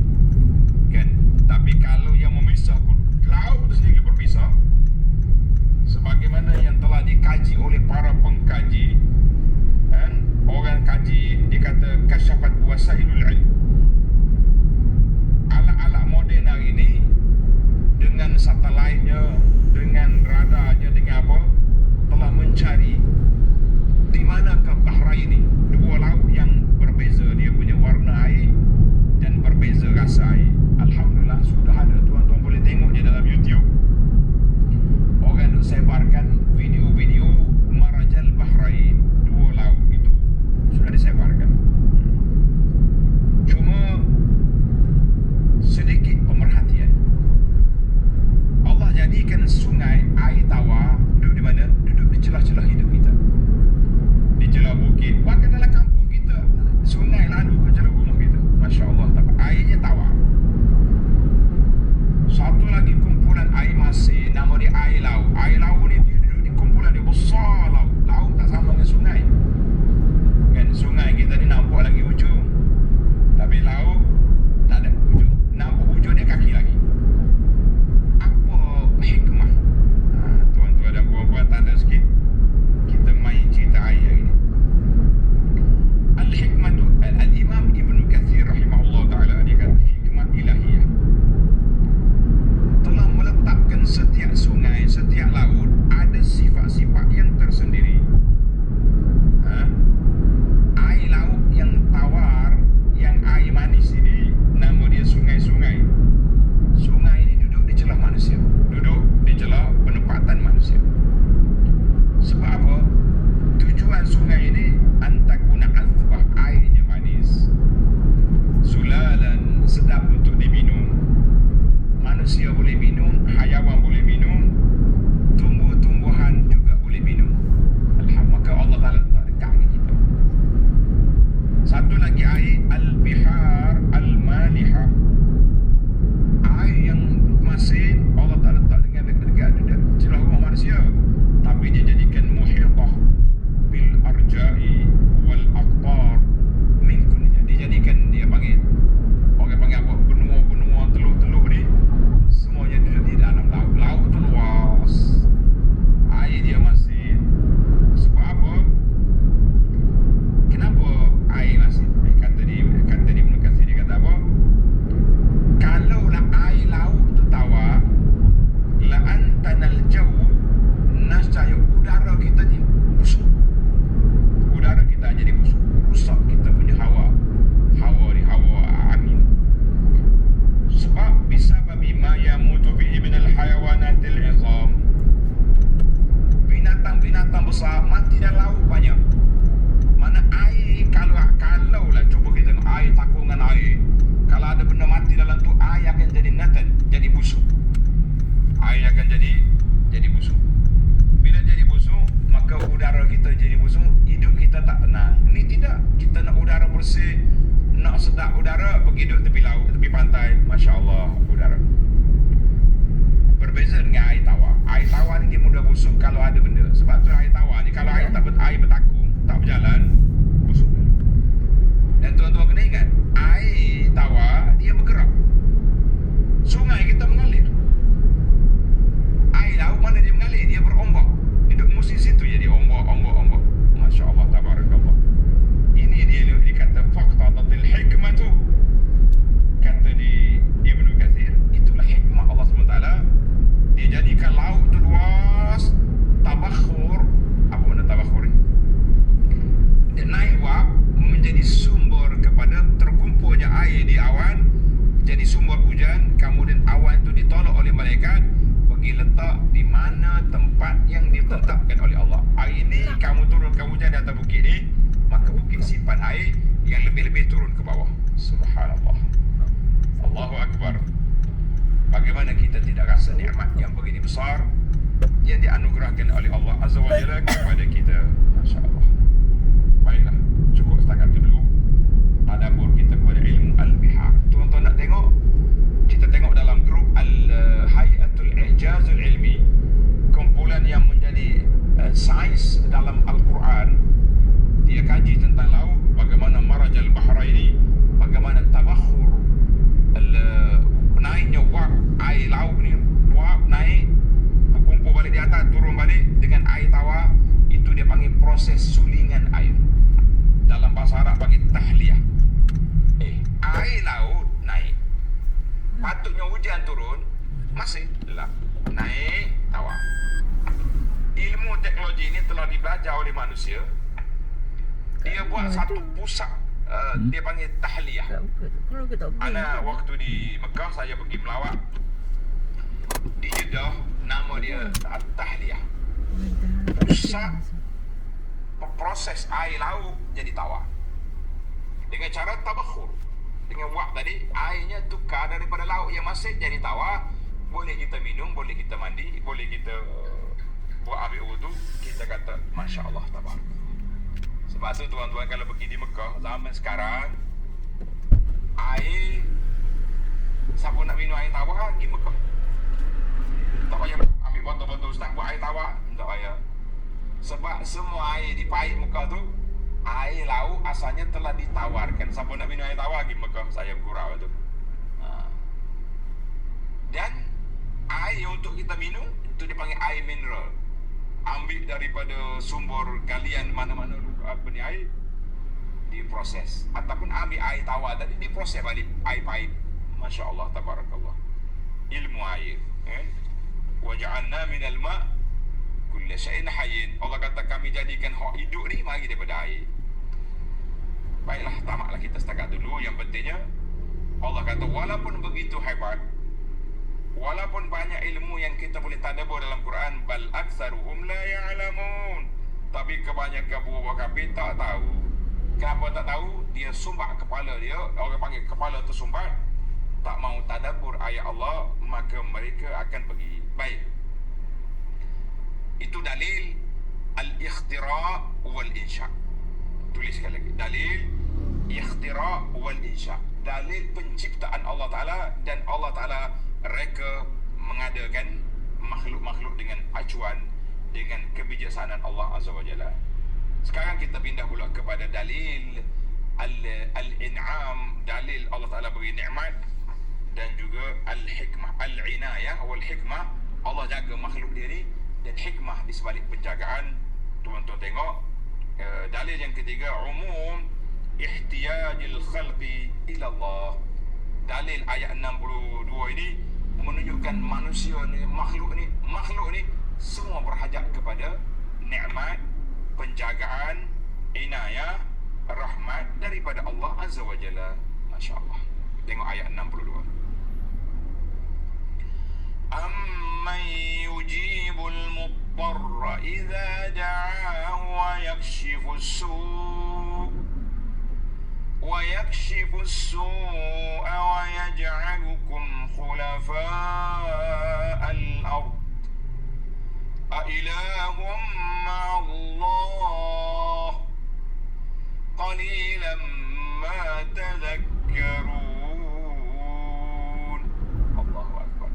kan? Tapi kalau yang memisah pun, laut itu sendiri berpisah, sebagaimana yang telah dikaji oleh para pengkaji, kan? Orang kaji, dia kata kasyafat wasailul ilm. Alat-alat moden hari ini, dengan satelitnya, dengan radarnya, dengan apa, telah mencari di manakah Bahrain ini, dua laut yang berbeza dia punya warna air dan berbeza rasa air. Alhamdulillah sudah ada, tuan-tuan boleh tengok je dalam YouTube. Orang duk sebarkan video-video Marajal Bahrain, dua laut itu sudah disebarkan. Cuma sedikit pemerhatian. Allah jadikan sungai air tawar duduk di mana? Duduk di celah-celah hidup kita, di celah bukit, bahkan dalam kampung kita sungai lalu ke celah rumah kita. Masya Allah, tapi airnya tawar. Satu lagi kumpulan air masin, nama dia air laut. Air laut ni dia duduk di kumpulan dia besar. Laut tak sama dengan sungai, kan? Sungai kita ni nampak lagi ujung, tapi laut tak ada ujung. Nampak ujung dia kaki lagi. Apa hikmah? Tuan-tuan dan puan-puan, tanda sikit kita main cerita air hari ni. Al-hikmah tu, Al-Imam Ibn Kathir rahimahullah ta'ala, dia kata hikmah ilahiyah telah meletakkan setiap sungai, setiap laut ada sifat-sifat yang tersendiri. Air laut yang tawar, yang air manis ini, nama dia sungai-sungai. Sungai ini duduk di celah manusia, duduk di celah penempatan manusia. Sebab apa? Tujuan sungai ini antakuna azbah, airnya manis, sulalan, sedap untuk diminum. Manusia boleh minum, hayawan boleh minum, tumbuh-tumbuhan juga boleh minum. Alhamdulillah, maka Allah Ta'ala letak dekat dengan kita. Satu lagi air al-bihar al-malihah, air yang masin, Allah Ta'ala letak dengan dekat celah rumah manusia, tapi dia jadikan muhitah bil arja'i wal aqtar min kunniha. Dia jadikan, dia panggil, orang panggil apa, benua-benua, teluk-teluk ni semuanya duduk di dalam laut. Laut tu luas, air dia masin. Sebab apa? Kenapa air masin? Kata di Ibn Kathir, dia kata apa? Kalaulah air laut tu tawar, la antanal jaw, nascaya udara kita ni busuk. Udara kita jadi busuk, rusak kita punya hawa ni, hawa angin. Sebab bisababi ma yamutu fihi minal hayawanatil izam, binatang-binatang besar mati dalam laut banyak. Mana air, kalaulah cuba kita tengok air, takungan air, kalau ada benda mati dalam tu, air akan jadi natan, jadi busuk. Air akan jadi busuk. Bila jadi busuk, maka udara kita jadi busuk, hidup kita tak tenang. Ini tidak, kita nak udara bersih, nak sedap udara, pergi duduk tepi laut, tepi pantai. Masya Allah, udara. Berbeza dengan air tawar. Air tawar ni dia mudah busuk kalau ada benda. Sebab tu air tawar ni, kalau air bertakung, tak berjalan, busuk. Dan tuan-tuan kena ingat, air tawar dia bergerak. Sungai kita mengalir. Air laut mana dia mengalir? Dia berombak. Duduk musim situ jadi ombak. Masya Allah, tabarakallah. Ini dia dikata faqtadatil hikmatu. Kata di Ibn Kathir, itulah hikmah Allah SWT. Dia jadikan laut tu luas, tabakhur akan hujan di atas bukit ni, maka bukit simpan air yang lebih-lebih turun ke bawah. Subhanallah. Allahu Akbar. Bagaimana kita tidak rasa nikmat yang begini besar yang dianugerahkan oleh Allah Azza wa Jalla kepada kita. Masya Allah. Baiklah, cukup setakat itu dulu tadabbur kita kepada ilmu al-bihar. Tuan-tuan nak tengok, kita tengok dalam grup Al-Hayatul I'jazul Ilmi, kumpulan yang menjadi sains dalam Al-Quran. Dia kaji tentang laut, bagaimana marajal bahraini, bagaimana tabakhur, naiknya wap air laut ni, wap naik berkumpul balik di atas, turun balik dengan air tawar. Itu dia panggil proses sulingan air. Dalam bahasa Arab panggil tahliyah. Air laut naik, patutnya hujan turun, masih gelap, naik tawar. Ilmu teknologi ini telah dibelajar oleh manusia. Dia buat satu pusat, dia panggil tahliyah. Ana waktu di Mekah, saya pergi melawat di Jeddah, nama dia tahliyah. Pusat proses air laut jadi tawar dengan cara tabakhur. Dengan wak tadi, airnya tukar daripada laut yang masin jadi tawar. Boleh kita minum, boleh kita mandi, boleh kita buat ambil wudu. Kita kata Masya Allah, tabar. Sebab tu tuan-tuan, kalau pergi di Mekah zaman sekarang, air, siapa nak minum air tawar, pergi Mekah. Tak payah ambil botol-botol ustaz buat air tawar, tak payah. Sebab semua air di pahit Mekah tu, air laut asalnya telah ditawarkan. Siapa nak minum air tawar, pergi Mekah. Saya bergurau tu. Dan air untuk kita minum, itu dipanggil air mineral. Ambil daripada sumber galian mana-mana apa ni air, diproses. Ataupun ambil air tawar tadi, diproses balik air pahit. Masya Allah, tabarakallah. Ilmu air. Wa ja'alna minal ma' kulla syai'in hayyin. Allah kata kami jadikan hak hidup ni mari daripada air. Baiklah, tamaklah kita setakat dulu. Yang pentingnya Allah kata walaupun begitu hebat, walaupun banyak ilmu yang kita boleh tadabbur dalam Quran, bal aktsaruhum la ya'lamun, tapi kebanyakan buah kafir tak tahu. Kenapa tak tahu? Dia sumbat kepala dia, orang panggil kepala tersumbat, tak mau tadabbur ayat Allah, maka mereka akan pergi. Baik, itu dalil al-ikhtira' wal-insya'. Tulis sekali lagi, dalil ikhtira' wal-insya', dalil penciptaan Allah Ta'ala, dan Allah Ta'ala reka mengadakan makhluk-makhluk dengan acuan, dengan kebijaksanaan Allah Azza wa Jalla. Sekarang kita pindah pula kepada dalil al-in'am, dalil Allah Ta'ala beri nikmat, dan juga al-hikmah, al-inayah wal-hikmah. Allah jaga makhluk dia ni, dan hikmah di sebalik penjagaan. Tuan-tuan tengok, dalil yang ketiga, umum ihtiyajil khalqi ila Allah. Dalil ayat 62 ini menunjukkan manusia ni, makhluk ni semua berhajat kepada nikmat, penjagaan, inayah, rahmat daripada Allah Azza wa Jalla. Masya Allah. Tengok ayat 62. Amman yujibul muttarra idza da'ahu wa yakshifu as-su'a wa yaj'alukum khulafa'al ard a ilahum ma'allah qalilan ma tadhakkarun. Allahu Akbar.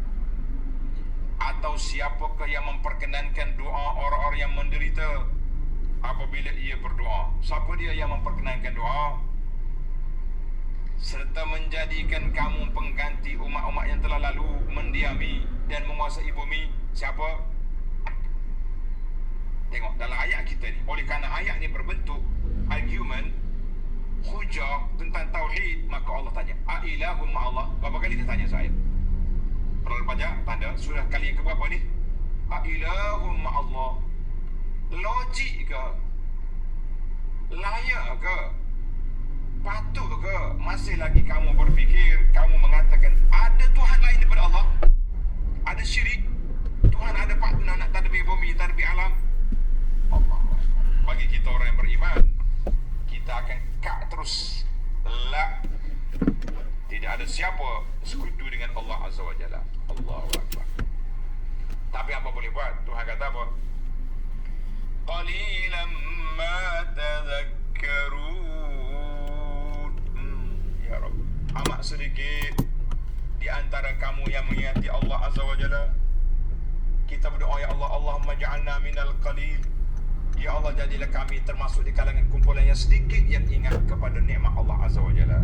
Atau siapakah yang memperkenankan doa orang-orang yang menderita apabila ia berdoa? Siapa dia yang memperkenankan doa? Serta menjadikan kamu pengganti umat-umat yang telah lalu mendiami dan menguasai bumi. Siapa? Tengok dalam ayat kita ni, oleh kerana ayat ni berbentuk argument, hujah tentang tauhid, maka Allah tanya, a-ilahum ma'allah. Berapa kali dia tanya saya? Perlu baca tanda surah kali yang keberapa ni? A-ilahum ma'allah. Logik ke? Layak ke? Patut ke masih lagi kamu berfikir, kamu mengatakan ada Tuhan lain daripada Allah? Ada syirik? Tuhan ada partner nak tadbir bumi, tadbir alam? Allah. Bagi kita orang doa, ya Allah, Allahumma ja'alna minal qalil. Ya Allah, jadilah kami termasuk di kalangan kumpulan yang sedikit yang ingat kepada nikmat Allah Azza wa Jalla.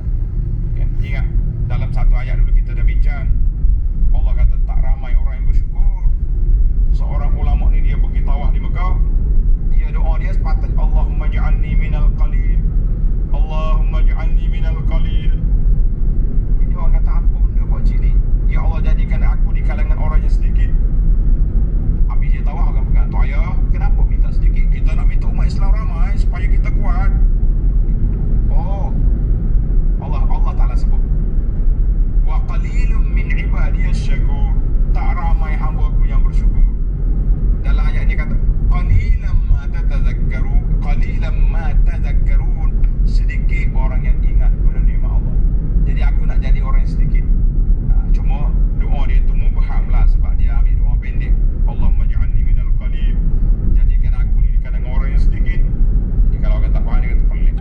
Ya, ingat dalam satu ayat dulu kita dah bincang, Allah kata tak ramai orang yang bersyukur. Seorang ulama ni dia pergi tawaf di Mekah, dia doa dia sepatah, Allahumma ja'alni minal qalil, Allahumma ja'alni minal qalil. Jadi orang kata, apa benda buat cik ni? Ya Allah, jadikan aku di kalangan orang yang sedikit. Habis dia tawaf akan pegang tu, ayah, kenapa minta sedikit? Kita nak minta umat Islam ramai supaya kita kuat. Oh, Allah Ta'ala sebut, wa qalilun min ibadiyas syakur. Tak ramai hamba aku yang bersyukur. Dalam ayat ni kata, qalilan ma tadhakkarun. Sedikit orang yang ingat pada nikmat Allah. Jadi aku nak jadi orang yang sedikit. Cuma doa dia tu mubham lah, sebab dia ambil doa pendek. Allahumma ja'alni minal qalil. Jadikan aku ni di kalangan orang yang sedikit. Jadi kalau orang tak faham, dia kata pelik.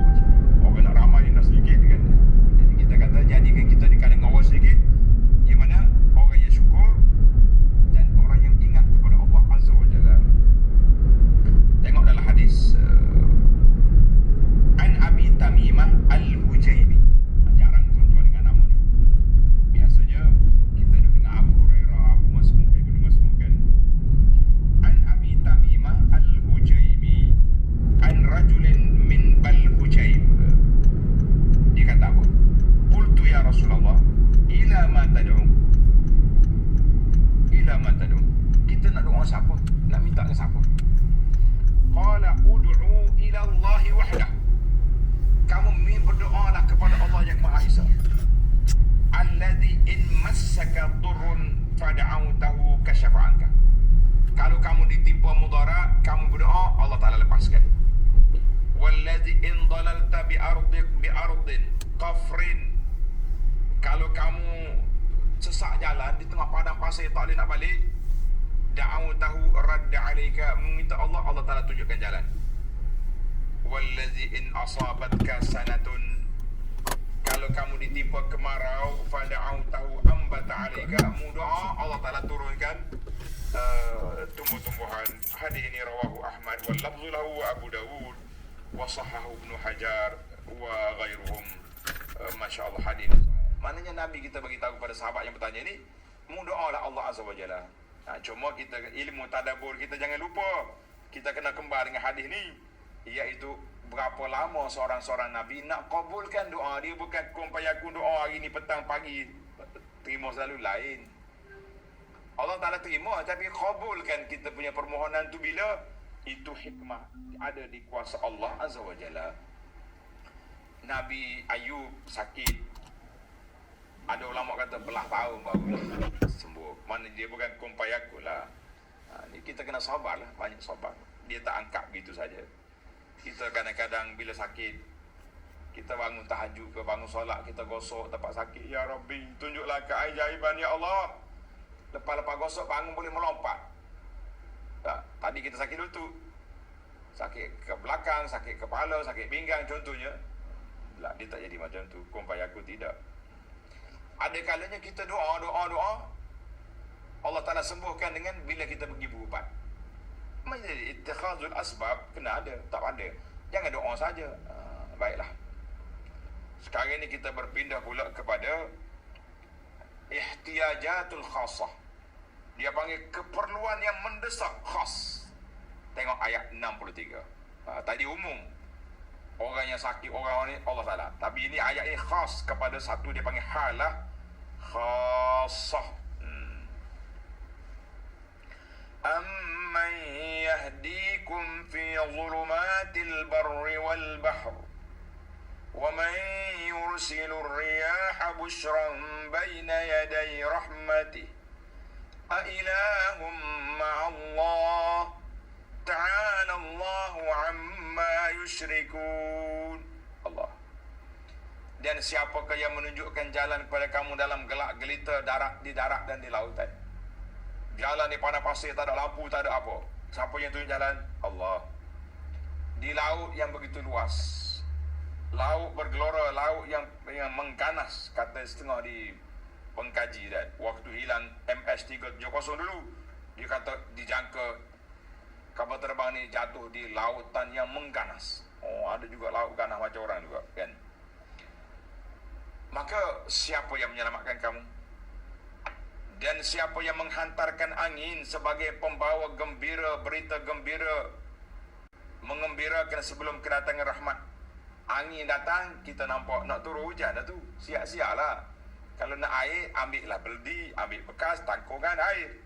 Orang nak ramai, dia nak sedikit kan. Jadi kita kata, jadikan kita di kalangan orang sedikit, di mana orang yang syukur dan orang yang ingat kepada Allah Azza wa Jalla. Tengok dalam hadis An Abi Tamimah Al-Hujaimi. Jarang tuan-tuan dengan nama ni. Biasanya kita duduk dengan Abu Hurairah, Abu Mas'ud, Ibnu Mas'ud kan. An Abi Tamimah Al-Hujaimi an rajulin min Bal-Hujaim. Dia kata apa? Qultu ya Rasulullah, ila ma tad'u? Ila ma tad'u? Kita nak doa siapa? Nak minta ke siapa? Qala ud'u ila Allah wahdah. Kamu berdoalah kepada Allah yang Maha Esa. Alladhi in massaka durrun fad'autahu kashafa anka. Kalau kamu ditimpa mudarat, kamu berdoa, Allah Ta'ala lepaskan. Walladhi in dalalta bi ardin qafrin. Kalau kamu sesak jalan di tengah padang pasir, tak boleh nak balik, da'autahu radda alaika. Meminta Allah, Allah Ta'ala tunjukkan jalan. Wallazi in asabatka sanatun. Kalau kamu ditimpa kemarau, fada'autahu ambata alaika. Doa, Allah Ta'ala turunkan tumbuh-tumbuhan. Hadis ini rawahu Ahmad wal lafzu lahu wa Abu Dawud wa sahahu Ibnu Hajar wa ghairuhum. Masya-Allah, hadis ini. Maknanya Nabi kita bagi tahu kepada sahabat yang bertanya ni, doalah Allah Azza wa Jalla. Cuma kita ilmu tadabbur kita jangan lupa. Kita kena kembar dengan hadis ni, iaitu berapa lama seorang-seorang Nabi nak kabulkan doa dia. Bukan kumpayakun doa hari ni petang pagi terima selalu, lain. Allah Ta'ala terima, tapi kabulkan kita punya permohonan tu bila itu hikmah ada di kuasa Allah Azza wa Jalla. Nabi Ayub sakit, ada ulama kata belah tahun baru sembuh. Mana dia bukan kumpayakun lah. Ni kita kena sabar lah, banyak sabar. Dia tak angkat begitu saja. Kita kadang-kadang bila sakit, kita bangun tahajud ke bangun solat, kita gosok tempat sakit, ya Rabbi, tunjuklah keajaiban ya Allah. Lepas-lepas gosok bangun boleh melompat. Tak, tadi kita sakit lutut, sakit ke belakang, sakit kepala, sakit pinggang contohnya. Lah, dia tak jadi macam tu. Kumpayakun tidak. Ada kalanya kita doa, Allah Ta'ala sembuhkan dengan bila kita pergi berubat. Jadi ittikhazul asbab kena ada, tak ada. Jangan doa saja. Baiklah. Sekarang ni kita berpindah pula kepada ihtiyajatul khassah. Dia panggil keperluan yang mendesak khas. Tengok ayat 63. Tadi umum. Orang yang sakit, orang ni Allah Ta'ala. Tapi ini ayat ini khas kepada satu, dia panggil halah khassah. أَمَّنْ يَهْدِيكُمْ فِي ظُلُمَاتِ الْبَرِّ وَالْبَحْرِ وَمَنْ يُرْسِلُ الرِّيَاحَ بُشْرًا بَيْنَ يَدَيْ رَحْمَتِهِ أَإِلَٰهٌ مَّعَ اللَّهِ تَعَالَى اللَّهُ عَمَّا يُشْرِكُونَ. Allah. Dan siapakah yang menunjukkan jalan kepada kamu dalam gelak gelita di darat dan di lautan? Jalan di padang pasir, tak ada lampu, tak ada apa. Siapa yang tunjuk jalan? Allah. Di laut yang begitu luas, laut bergelora, laut yang mengganas, kata setengah di pengkaji dan waktu hilang MS370 dulu, Dia kata dijangka kapal terbang ni jatuh di lautan yang mengganas. Oh, ada juga laut ganas macam orang juga, kan? Maka siapa yang menyelamatkan kamu? Dan siapa yang menghantarkan angin sebagai pembawa gembira, berita gembira, mengembirakan sebelum kedatangan rahmat? Angin datang, kita nampak nak turun hujan dah tu. Siap-siap lah. Kalau nak air, ambil lah beldi, ambil bekas, tangkungkan air.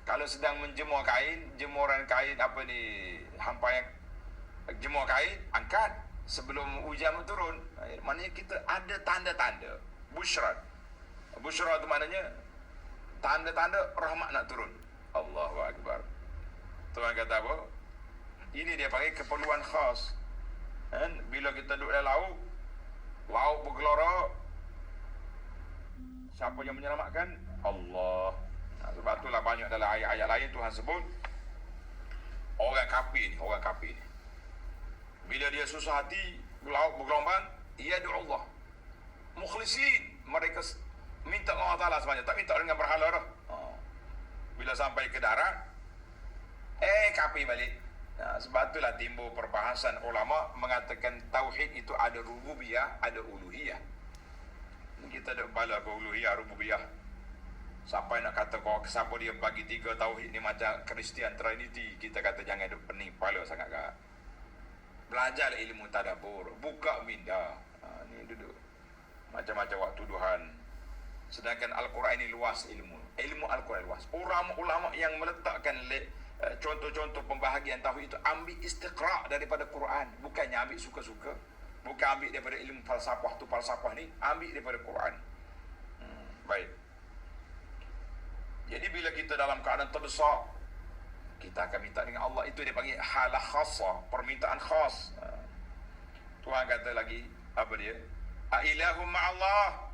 Kalau sedang menjemur kain, jemuran kain apa ni, hampayan jemur kain, angkat sebelum hujan turun. Maknanya kita ada tanda-tanda. Busyra. Busyra tu maknanya tanda-tanda rahmat nak turun. Allahu Akbar. Tuhan kata apa? Ini dia panggil keperluan khas. Kan? Bila kita duduk dalam laut, laut bergelora, siapa yang menyelamatkan? Allah. Sebab itulah banyak dalam ayat-ayat lain Tuhan sebut orang kafir ni. Bila dia susah hati, laut bergelombang, ia doa Allah. Mukhlisin, mereka minta Allah Ta'ala sebenarnya, tak minta dengan berhala dah. Bila sampai ke darat, kafir balik. Sebab itulah timbul perbahasan ulama mengatakan tauhid itu ada rububiyah, ada uluhiyah. Kita ada bala ke uluhiyah, rububiyah. Sampai nak kata kau siapa dia bagi 3 tauhid ni macam Kristian Trinity, kita kata jangan duk pening kepala sangat kak. Belajar ilmu tadabbur, buka minda. Ni duduk macam-macam waktu tuduhan. Sedangkan Al-Quran ini luas ilmu. Ilmu Al-Quran luas. Ulama yang meletakkan contoh-contoh pembahagian tauhid itu ambil istiqra' daripada Quran, bukannya ambil suka-suka. Bukan ambil daripada ilmu falsafah tu, falsafah ni ambil daripada Quran. Baik. Jadi bila kita dalam keadaan terdesak, kita akan minta dengan Allah. Itu dia panggil halah khasah, permintaan khas. Tuhan kata lagi, apa dia? Ailahum ma'allah.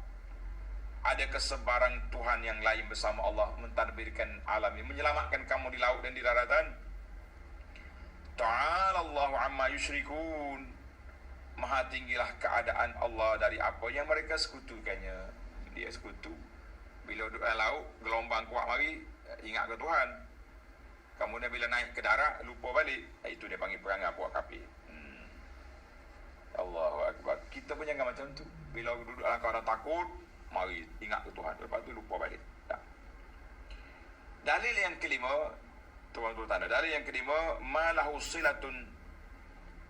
Ada kesebarang Tuhan yang lain bersama Allah mentadbirkan alam ini, menyelamatkan kamu di laut dan di daratan. Ta'alallahu amma yusyrikun. Maha tinggilah keadaan Allah dari apa yang mereka sekutukannya. Dia sekutu. Bila duduk dalam laut, gelombang kuat mari, ingat ke Tuhan. Kemudian bila naik ke darat, lupa balik. Itu dia panggil perangai puak kafir. Allahu Akbar. Kita pun jangan macam tu. Bila duduk dalam keadaan takut, mari ingat ke Tuhan. Lepas tu lupa balik. Tak. Dalil yang kelima, tuan-tuan tanda. Dalil yang kelima, ma lahu silatun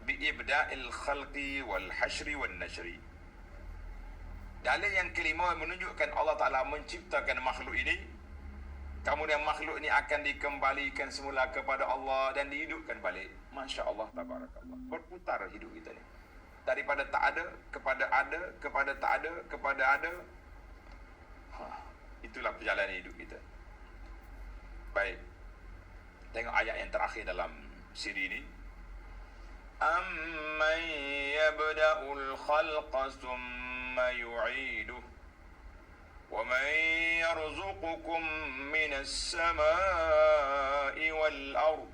bi ibda'il khalqi wal hashri wal nashri. Dalil yang kelima menunjukkan Allah Ta'ala menciptakan makhluk ini, kemudian makhluk ini akan dikembalikan semula kepada Allah dan dihidupkan balik. Masya Allah, tabarakallah. Berputar hidup kita ni. Daripada tak ada, kepada ada, kepada tak ada, kepada ada. Itulah perjalanan hidup kita. Baik. Tengok ayat yang terakhir dalam siri ini. Amman yabda'ul khalqa thumma yu'iduh wa man yarzuqukum minas samai wal ard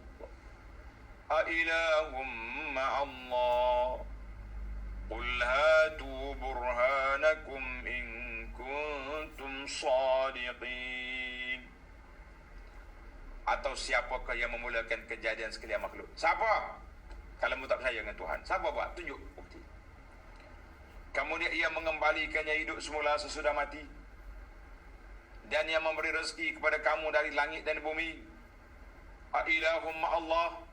a ilahum ma'allah qul hatu burhanakum in kuntum sadiqin. Atau siapakah yang memulakan kejadian sekalian makhluk? Siapa? Kalau kamu tak percaya dengan Tuhan, siapa buat? Tunjuk bukti. Kemudian ia mengembalikannya hidup semula sesudah mati. Dan yang memberi rezeki kepada kamu dari langit dan bumi. Ailahum ma'allah.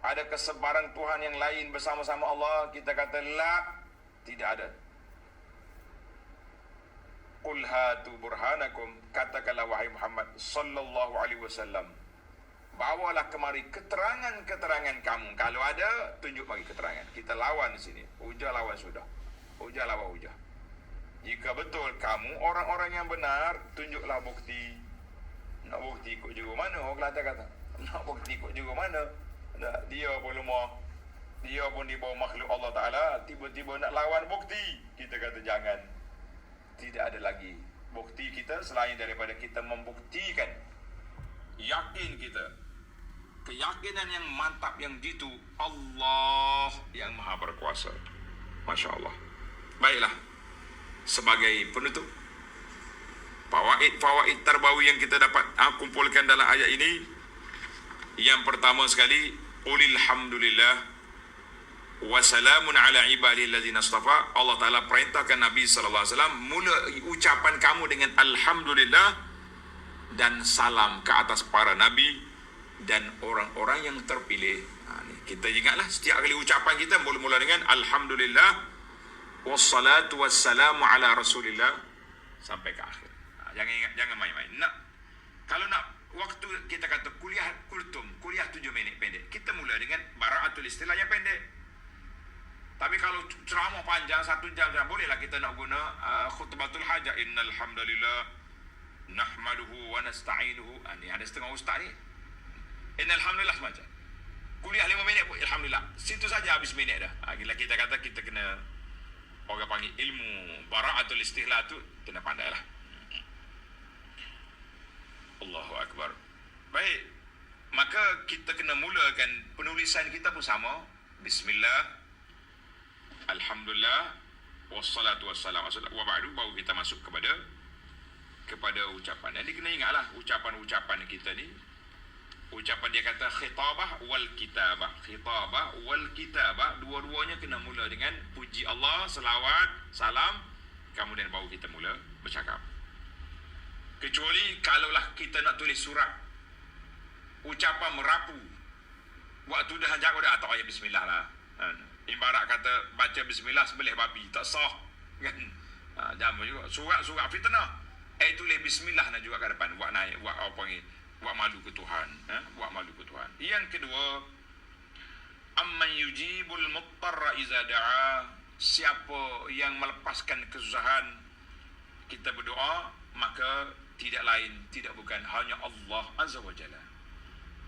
Ada kesebarang Tuhan yang lain bersama-sama Allah? Kita kata la, tidak ada. Qul hatu burhanakum, katakanlah wahai Muhammad sallallahu alaihi wasallam, bawalah kemari keterangan-keterangan kamu. Kalau ada, tunjuk bagi keterangan. Kita lawan di sini. Hujah lawan sudah. Hujah lawan hujah. Jika betul kamu orang-orang yang benar, tunjuklah bukti. Nak bukti ikut juga mana? Orang Kelantan kata. Nak bukti ikut juga mana? Dia pun lemah. Dia pun di bawah makhluk Allah Ta'ala. Tiba-tiba nak lawan bukti. Kita kata jangan. Tidak ada lagi bukti kita selain daripada kita membuktikan yakin kita, keyakinan yang mantap yang jitu, Allah yang maha berkuasa. Masya Allah. Baiklah, sebagai penutup, Fawaid terbaru yang kita dapat kumpulkan dalam ayat ini. Yang pertama sekali, qulil hamdulillah wa salamun ala ibadihi allazina istafa. Allah Taala perintahkan Nabi sallallahu alaihi wasallam, mula ucapan kamu dengan alhamdulillah dan salam ke atas para nabi dan orang-orang yang terpilih. Kita ingatlah setiap kali ucapan kita mula-mula dengan alhamdulillah wassalatu wassalamu ala rasulillah sampai ke akhir. Jangan main-main. Kalau nak waktu kita kata kuliah 7 minit pendek, kita mula dengan bara'atul istilah yang pendek. Tapi kalau ceramah panjang 1 jam, bolehlah kita nak guna khutbatul hajah, innal hamdalillah nahmaduhu wa nasta'inuhu. Ini ada setengah ustaz ni, innal hamdalillah semacam kuliah 5 minit pun alhamdulillah, situ saja habis minit dah. Gila kita kata kita kena, orang panggil ilmu bara'atul istilah tu kena pandai lah. Allahu Akbar. Baik, maka kita kena mulakan penulisan kita pun sama. Bismillah, alhamdulillah, wassalatu wassalamu wa ba'du, baru kita masuk kepada ucapan. Jadi kena ingatlah ucapan-ucapan kita ni. Ucapan dia kata khitabah wal kitabah. Khitabah wal kitabah, dua-duanya kena mula dengan puji Allah, selawat, salam, kemudian baru kita mula bercakap. Kecuali kalaulah kita nak tulis surat, ucapan merapu, waktu dah jawab dah tak payah bismillah lah. Ibarat kata baca bismillah sembelih babi, tak sah kan. Jangan juga surat fitnah. Tulis bismillah nak juga ke depan, buat naik, buat apa ni, buat malu ke Tuhan, buat malu ke Tuhan. Yang kedua, amman yujibul muttarra iza da'a, siapa yang melepaskan kesusahan, kita berdoa, maka tidak lain, tidak bukan, hanya Allah Azza wa Jalla.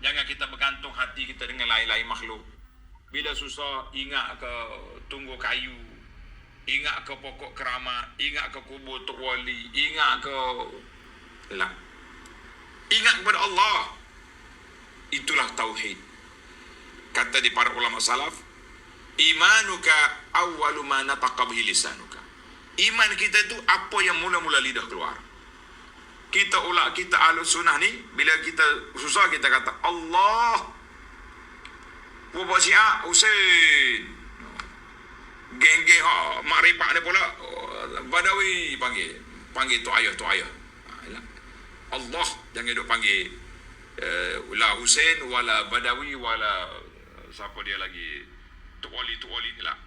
Jangan kita bergantung hati kita dengan lain-lain makhluk. Bila susah, ingat ke tunggu kayu, ingat ke pokok keramat, ingat ke kubur Tok Wali, ingat ke lah. Ingat kepada Allah. Itulah tauhid. Kata di para ulama salaf, imanuka awwalu ma nataqa bihi lisanuka. Iman kita itu apa yang mula-mula lidah keluar. Kita ahlus sunnah ni, bila kita susah kita kata Allah. Buat Syiah Husain, geng-geng makrifat ni pula Badawi panggil tu ayah. Allah, jangan duk panggil la Husain wala Badawi wala siapa dia lagi, Tok Wali ni lah.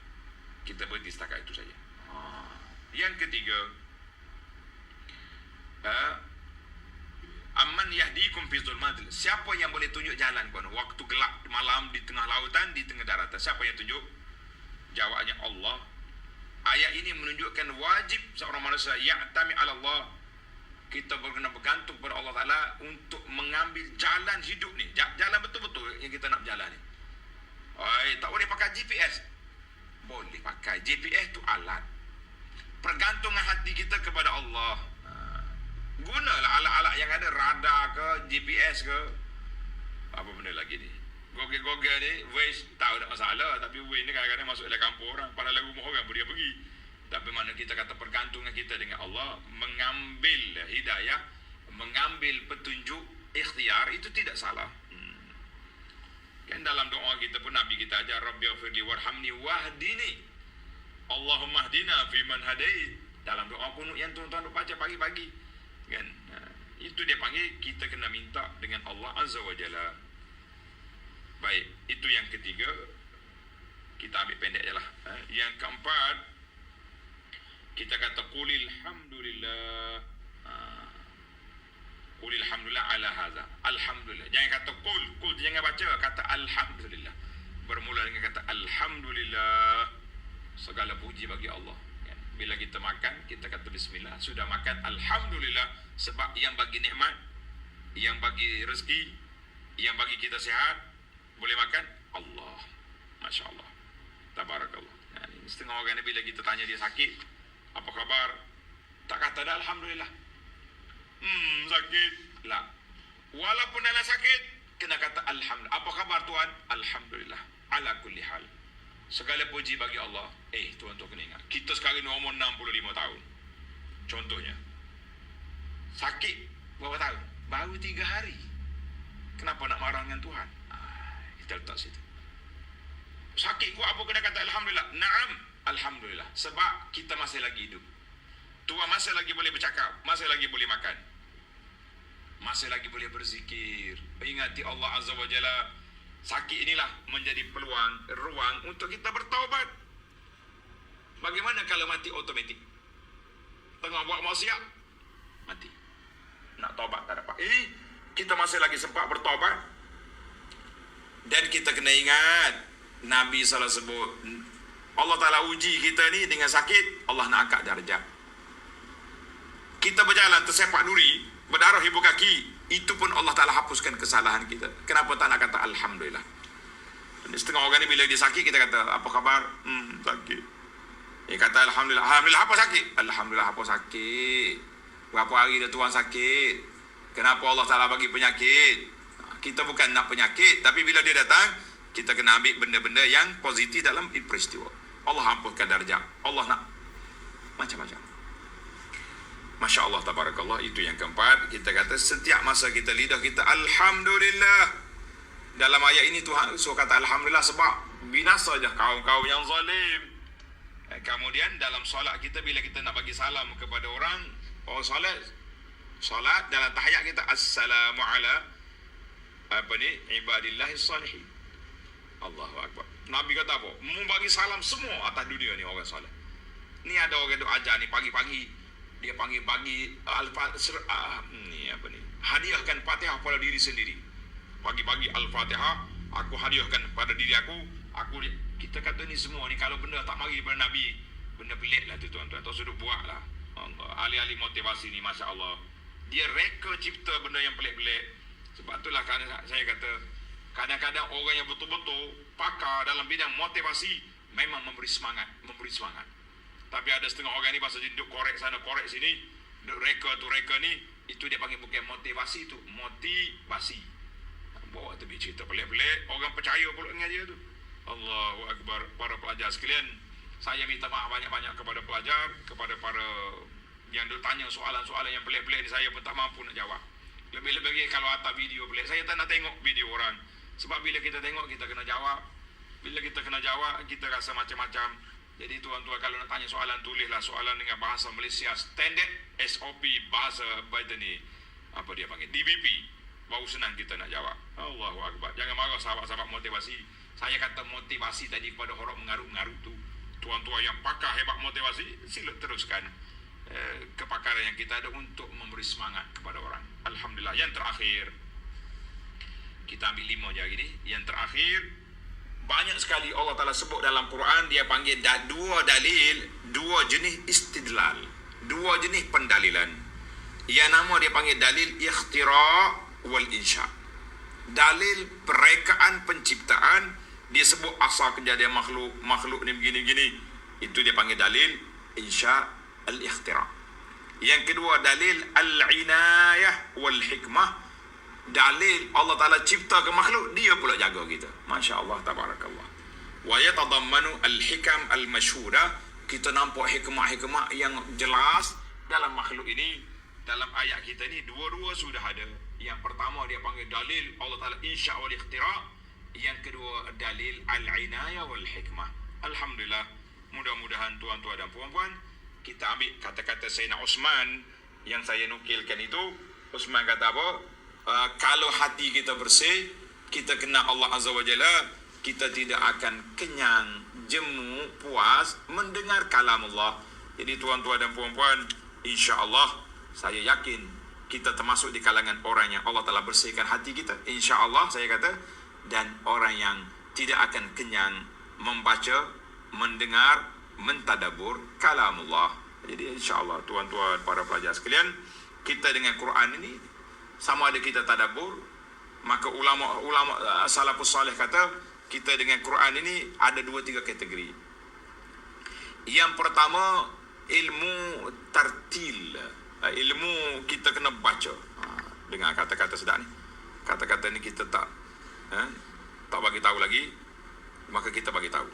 Kita berhenti setakat itu saja. Yang ketiga, amman yahdikum fi zulmatil, siapa yang boleh tunjuk jalan kepada waktu gelap malam di tengah lautan, di tengah daratan, siapa yang tunjuk? Jawabnya Allah. Ayat ini menunjukkan wajib seorang manusia ya'tami ala Allah, kita kena bergantung kepada Allah Ta'ala untuk mengambil jalan hidup ni, jalan betul-betul yang kita nak berjalan ni. Tak boleh pakai GPS. Boleh pakai GPS, tu alat. Pergantungan hati kita kepada Allah. Gunalah alat-alat yang ada, radar ke, GPS ke, apa benda lagi ni, Google ni, Waze tahu tak masalah, tapi Waze ni kadang-kadang masuk dalam kampung orang, padahal rumah orang pun dia pergi. Tapi mana kita kata pergantungan kita dengan Allah, mengambil hidayah, mengambil petunjuk, ikhtiar, itu tidak salah. Kan dalam doa kita pun Nabi kita ajar, Rabbighfirli warhamni wahdini, Allahumma hdina fiman hadait. Dalam doa kunut yang tuan-tuan baca pagi-pagi kan, itu dia panggil kita kena minta dengan Allah Azza wa Jalla. Baik, itu yang ketiga, kita ambil pendek je lah. Yang keempat, kita kata qulil hamdulillah. Qulil hamdulillah ala hadza. Alhamdulillah. Jangan kata qul jangan baca, kata alhamdulillah. Bermula dengan kata alhamdulillah. Segala puji bagi Allah. Bila kita makan, kita kata bismillah. Sudah makan, alhamdulillah. Sebab yang bagi nikmat, yang bagi rezeki, yang bagi kita sihat, boleh makan, Allah. Masya Allah. Tabarakallah. Setengah orang ni bila kita tanya dia sakit, apa khabar? Tak kata dah alhamdulillah. Sakit. Lah. Walaupun ada sakit, kena kata alhamdulillah. Apa khabar Tuhan? Alhamdulillah. Ala kulli hal. Segala puji bagi Allah. Tuan-tuan kena ingat, kita sekarang ni umur 65 tahun. Contohnya, Sakit berapa tahun? Baru 3 hari. Kenapa nak marah dengan Tuhan? Kita letak situ. Sakit ku apa kena kata Alhamdulillah? Naam, Alhamdulillah. Sebab kita masih lagi hidup. Tuhan masih lagi boleh bercakap, masih lagi boleh makan, masih lagi boleh berzikir. Ingati Allah Azza wa Jalla. Sakit inilah menjadi peluang, ruang untuk kita bertaubat. Bagaimana kalau mati otomatik? Tengah buat maksiat, mati. Nak taubat tak dapat. Kita masih lagi sempat bertaubat. Dan kita kena ingat, Nabi SAW sebut, Allah Ta'ala uji kita ni dengan sakit, Allah nak angkat darjat. Kita berjalan tersepak duri, berdarah ibu kaki, itu pun Allah Ta'ala hapuskan kesalahan kita. Kenapa tak nak kata Alhamdulillah? Setengah orang ni bila dia sakit, kita kata, apa khabar? Sakit. Dia kata Alhamdulillah. Alhamdulillah apa sakit? Alhamdulillah apa sakit? Berapa hari dah Tuhan sakit? Kenapa Allah Ta'ala bagi penyakit? Kita bukan nak penyakit, tapi bila dia datang, kita kena ambil benda-benda yang positif dalam peristiwa. Allah hapuskan darjat. Allah nak macam-macam. Masya Allah, tabarakallah. Itu yang keempat. Kita kata setiap masa kita lidah kita Alhamdulillah. Dalam ayat ini Tuhan suruh kata Alhamdulillah sebab binasa je kaum-kaum yang zalim. Kemudian dalam solat kita, bila kita nak bagi salam kepada orang solat dalam tahiyat kita Assalamu ala ibadillahi salihin. Allahu Akbar. Nabi kata apa? Mu bagi salam semua atas dunia ni orang solat. Ni ada orang duk ajar ni pagi-pagi, dia panggil bagi hadiahkan Fatihah pada diri sendiri. Pagi-pagi Al-Fatihah, aku hadiahkan pada diri aku. Kita kata ni semua ni kalau benda tak mari daripada Nabi, benda pelik lah tu tuan-tuan. Tak suruh buat lah. Allah. Ahli-ahli motivasi ni Masya Allah, dia reka cipta benda yang pelik-pelik. Sebab itulah saya kata, kadang-kadang orang yang betul-betul pakar dalam bidang motivasi memang memberi semangat. Tapi ada setengah orang ni pasal dia duduk korek sana, korek sini, duduk reka ni, itu dia panggil bukan motivasi, itu motivasi. Bawa tu cerita pelik-pelik, orang percaya pula dengan dia tu. Allahu Akbar. Para pelajar sekalian, saya minta maaf banyak-banyak kepada pelajar, kepada para yang duk tanya soalan-soalan yang pelik-pelik ni, saya pun tak mampu nak jawab. Lebih-lebih kalau atas video pelik, saya tak nak tengok video orang. Sebab bila kita tengok, kita kena jawab. Bila kita kena jawab, kita rasa macam-macam. Jadi tuan-tuan kalau nak tanya soalan, tulislah soalan dengan bahasa Malaysia standard SOP bahasa Biden ni. Apa dia panggil? DBP. Baru senang kita nak jawab. Allahu Akbar. Jangan marah sahabat-sahabat motivasi. Saya kata motivasi tadi pada orang mengarut-ngarut tu. Tuan-tuan yang pakar hebat motivasi, sila teruskan kepakaran yang kita ada untuk memberi semangat kepada orang. Alhamdulillah. Yang terakhir, kita ambil 5 je hari ni. Yang terakhir, banyak sekali Allah Ta'ala sebut dalam Quran, dia panggil 2 dalil, 2 jenis istidlal, 2 jenis pendalilan. Yang nama dia panggil dalil ikhtira' wal insya'. Dalil perekaan penciptaan, dia sebut asal kejadian makhluk ni begini-begini. Itu dia panggil dalil insya' al-ikhtira'. Yang kedua, dalil al-inayah wal hikmah. Dalil Allah Ta'ala cipta ke makhluk, dia pula jaga kita. Masya Allah, tabarakallah. Wa yatadammanu al-hikam al-mashhuda. Kita nampak hikmah-hikmah yang jelas dalam makhluk ini. Dalam ayat kita ni, 2 sudah ada. Yang pertama dia panggil dalil Allah Ta'ala insya' wal ikhtira'. Yang kedua, dalil al-inayah wal hikmah. Alhamdulillah. Mudah-mudahan tuan-tuan dan puan-puan, kita ambil kata-kata Sayyidina Uthman yang saya nukilkan itu. Uthman kata apa? Kalau hati kita bersih, kita kenal Allah Azza wa Jalla, kita tidak akan kenyang, jemu, puas mendengar kalam Allah. Jadi tuan-tuan dan puan-puan, insya-Allah saya yakin kita termasuk di kalangan orang yang Allah telah bersihkan hati kita, insya-Allah saya kata, dan orang yang tidak akan kenyang membaca, mendengar, mentadabbur kalam Allah. Jadi insya-Allah tuan-tuan para pelajar sekalian, kita dengan Quran ini sama ada kita tadabbur, maka ulama salafus salih kata kita dengan Quran ini ada 2-3 kategori. Yang pertama, ilmu tartil, ilmu kita kena baca. Dengar kata-kata sedap ni. Kata-kata ni kita tak bagi tahu lagi, maka kita bagi tahu.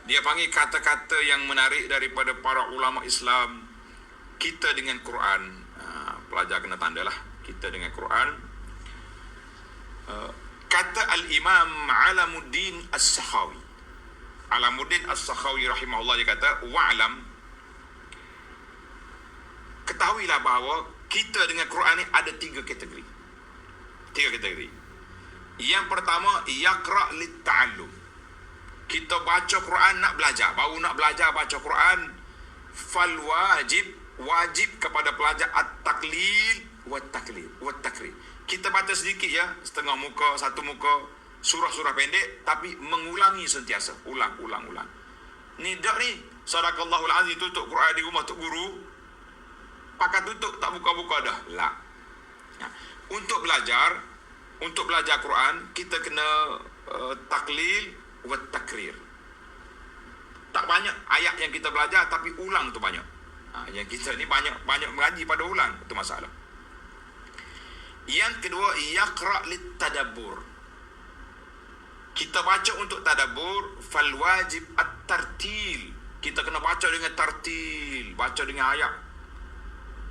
Dia panggil kata-kata yang menarik daripada para ulama Islam. Kita dengan Quran, pelajar kena tanda lah kita dengan Quran. Kata Al-Imam Alamuddin As-Sakhawi. Alamuddin As-Sakhawi rahimahullah, dia kata, wa'alam, ketahuilah bahawa kita dengan Quran ni ada 3 kategori. 3 kategori. Yang pertama, yaqra' lit-ta'allum. Kita baca Quran nak belajar, baru nak belajar baca Quran, fal wajib kepada pelajar at-taqlil wa takrir. Kita baca sedikit ya, setengah muka, satu muka, surah-surah pendek, tapi mengulangi sentiasa, ulang. Ni dak ni, sadaqallahul azim, tutup Quran di rumah tok guru, pakai tutup tak buka-buka dah. La. Untuk belajar Quran, kita kena taklil wa takrir. Tak banyak ayat yang kita belajar, tapi ulang tu banyak. Yang kita ni banyak mengaji pada ulang, itu masalah. Yang kedua, yaqra' lit-tadabbur. Kita baca untuk tadabbur, fal wajib at-tartil. Kita kena baca dengan tartil, baca dengan ayat.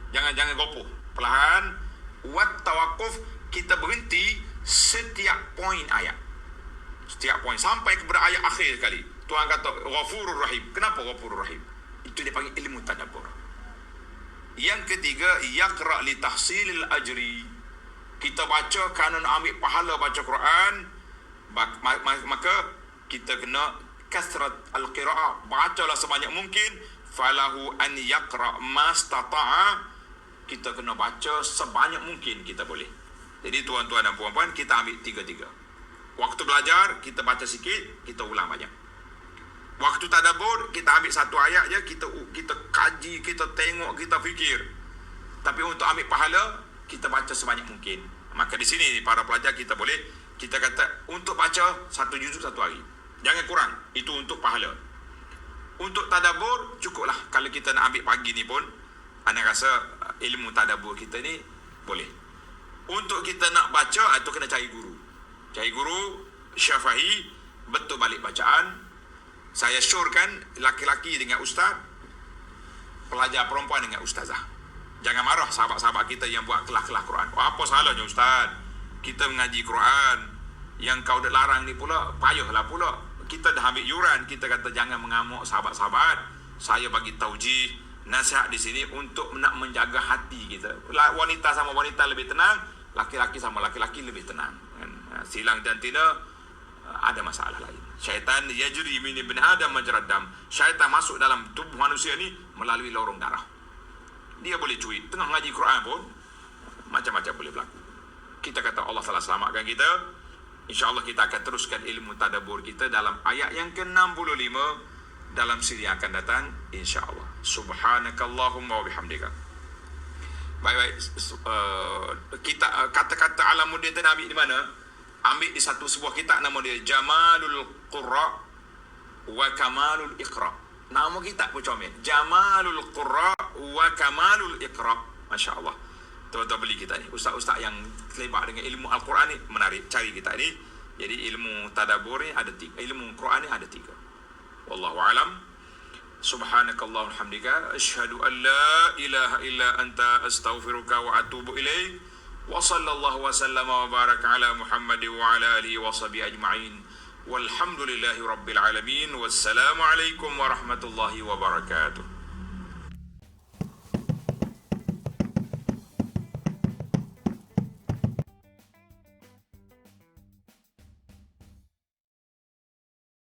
Jangan gopoh, perlahan. Wat tawakuf, kita berhenti setiap poin ayat. Setiap poin sampai kepada ayat akhir sekali. Tuhan kata Ghafurur Rahim. Kenapa Ghafurur Rahim? Itu dia panggil ilmu tadabbur. Yang ketiga, yaqra' li tahsilil ajri. Kita baca kerana nak ambil pahala baca Quran, maka kita kena kasrat al-qira'ah, bacalah sebanyak mungkin. Falahu an yaqra' mastata'a. Kita kena baca sebanyak mungkin kita boleh. Jadi tuan-tuan dan puan-puan, kita ambil 3-3. Waktu belajar, kita baca sikit, kita ulang banyak. Waktu tadabbur, kita ambil satu ayat je, kita kaji, kita tengok, kita fikir. Tapi untuk ambil pahala, kita baca sebanyak mungkin. Maka di sini para pelajar kita boleh, kita kata untuk baca 1 juzuk 1 hari. Jangan kurang, itu untuk pahala. Untuk tadabbur, cukuplah. Kalau kita nak ambil pagi ni pun, anda rasa ilmu tadabbur kita ni boleh. Untuk kita nak baca, itu kena cari guru. Cari guru, syafahi, betul balik bacaan. Saya syorkan laki-laki dengan ustaz, pelajar perempuan dengan ustazah. Jangan marah sahabat-sahabat kita yang buat kelas-kelas Quran. Apa salahnya ustaz? Kita mengaji Quran. Yang kau dah larang ni pula, payahlah pula. Kita dah ambil yuran. Kita kata jangan mengamuk sahabat-sahabat. Saya bagi taujih, nasihat di sini untuk nak menjaga hati kita. Wanita sama wanita lebih tenang, laki-laki sama laki-laki lebih tenang. Silang dan tina ada masalah lain. Syaitan yajri min ibn Adam majrad dam. Syaitan masuk dalam tubuh manusia ni melalui lorong darah. Dia boleh curi. Tengah mengaji Quran pun macam-macam boleh berlaku. Kita kata Allah telah selamatkan kita. InsyaAllah kita akan teruskan ilmu tadabbur kita dalam ayat yang ke-65 dalam siri yang akan datang, insyaAllah. Subhanakallahumma wa bihamdika. Baik-baik. Kita kata-kata Alamuddin tadi ambil di mana? Ambil di satu sebuah kitab nama dia Jamalul Qurra wa Kamalul Iqra. Nama kitab pun comel. Jamalul Qurra wa Kamalul Iqra. Masya Allah. Tuan-tuan beli kitab ni. Ustaz-ustaz yang terlibat dengan ilmu Al-Quran ni menarik. Cari kitab ni. Jadi ilmu tadabbur ni ada 3. Ilmu Quran ni ada 3. Wallahu alam. Subhanakallahumma hamdika asyhadu an la ilaha illa anta astaghfiruka wa atubu ilaik. Wa sallallahu wa sallama wa baraka ala Muhammad wa ala alihi wa sahbihi ajma'in. Walhamdulillahi rabbil alamin. Wassalamu alaikum warahmatullahi wabarakatuh.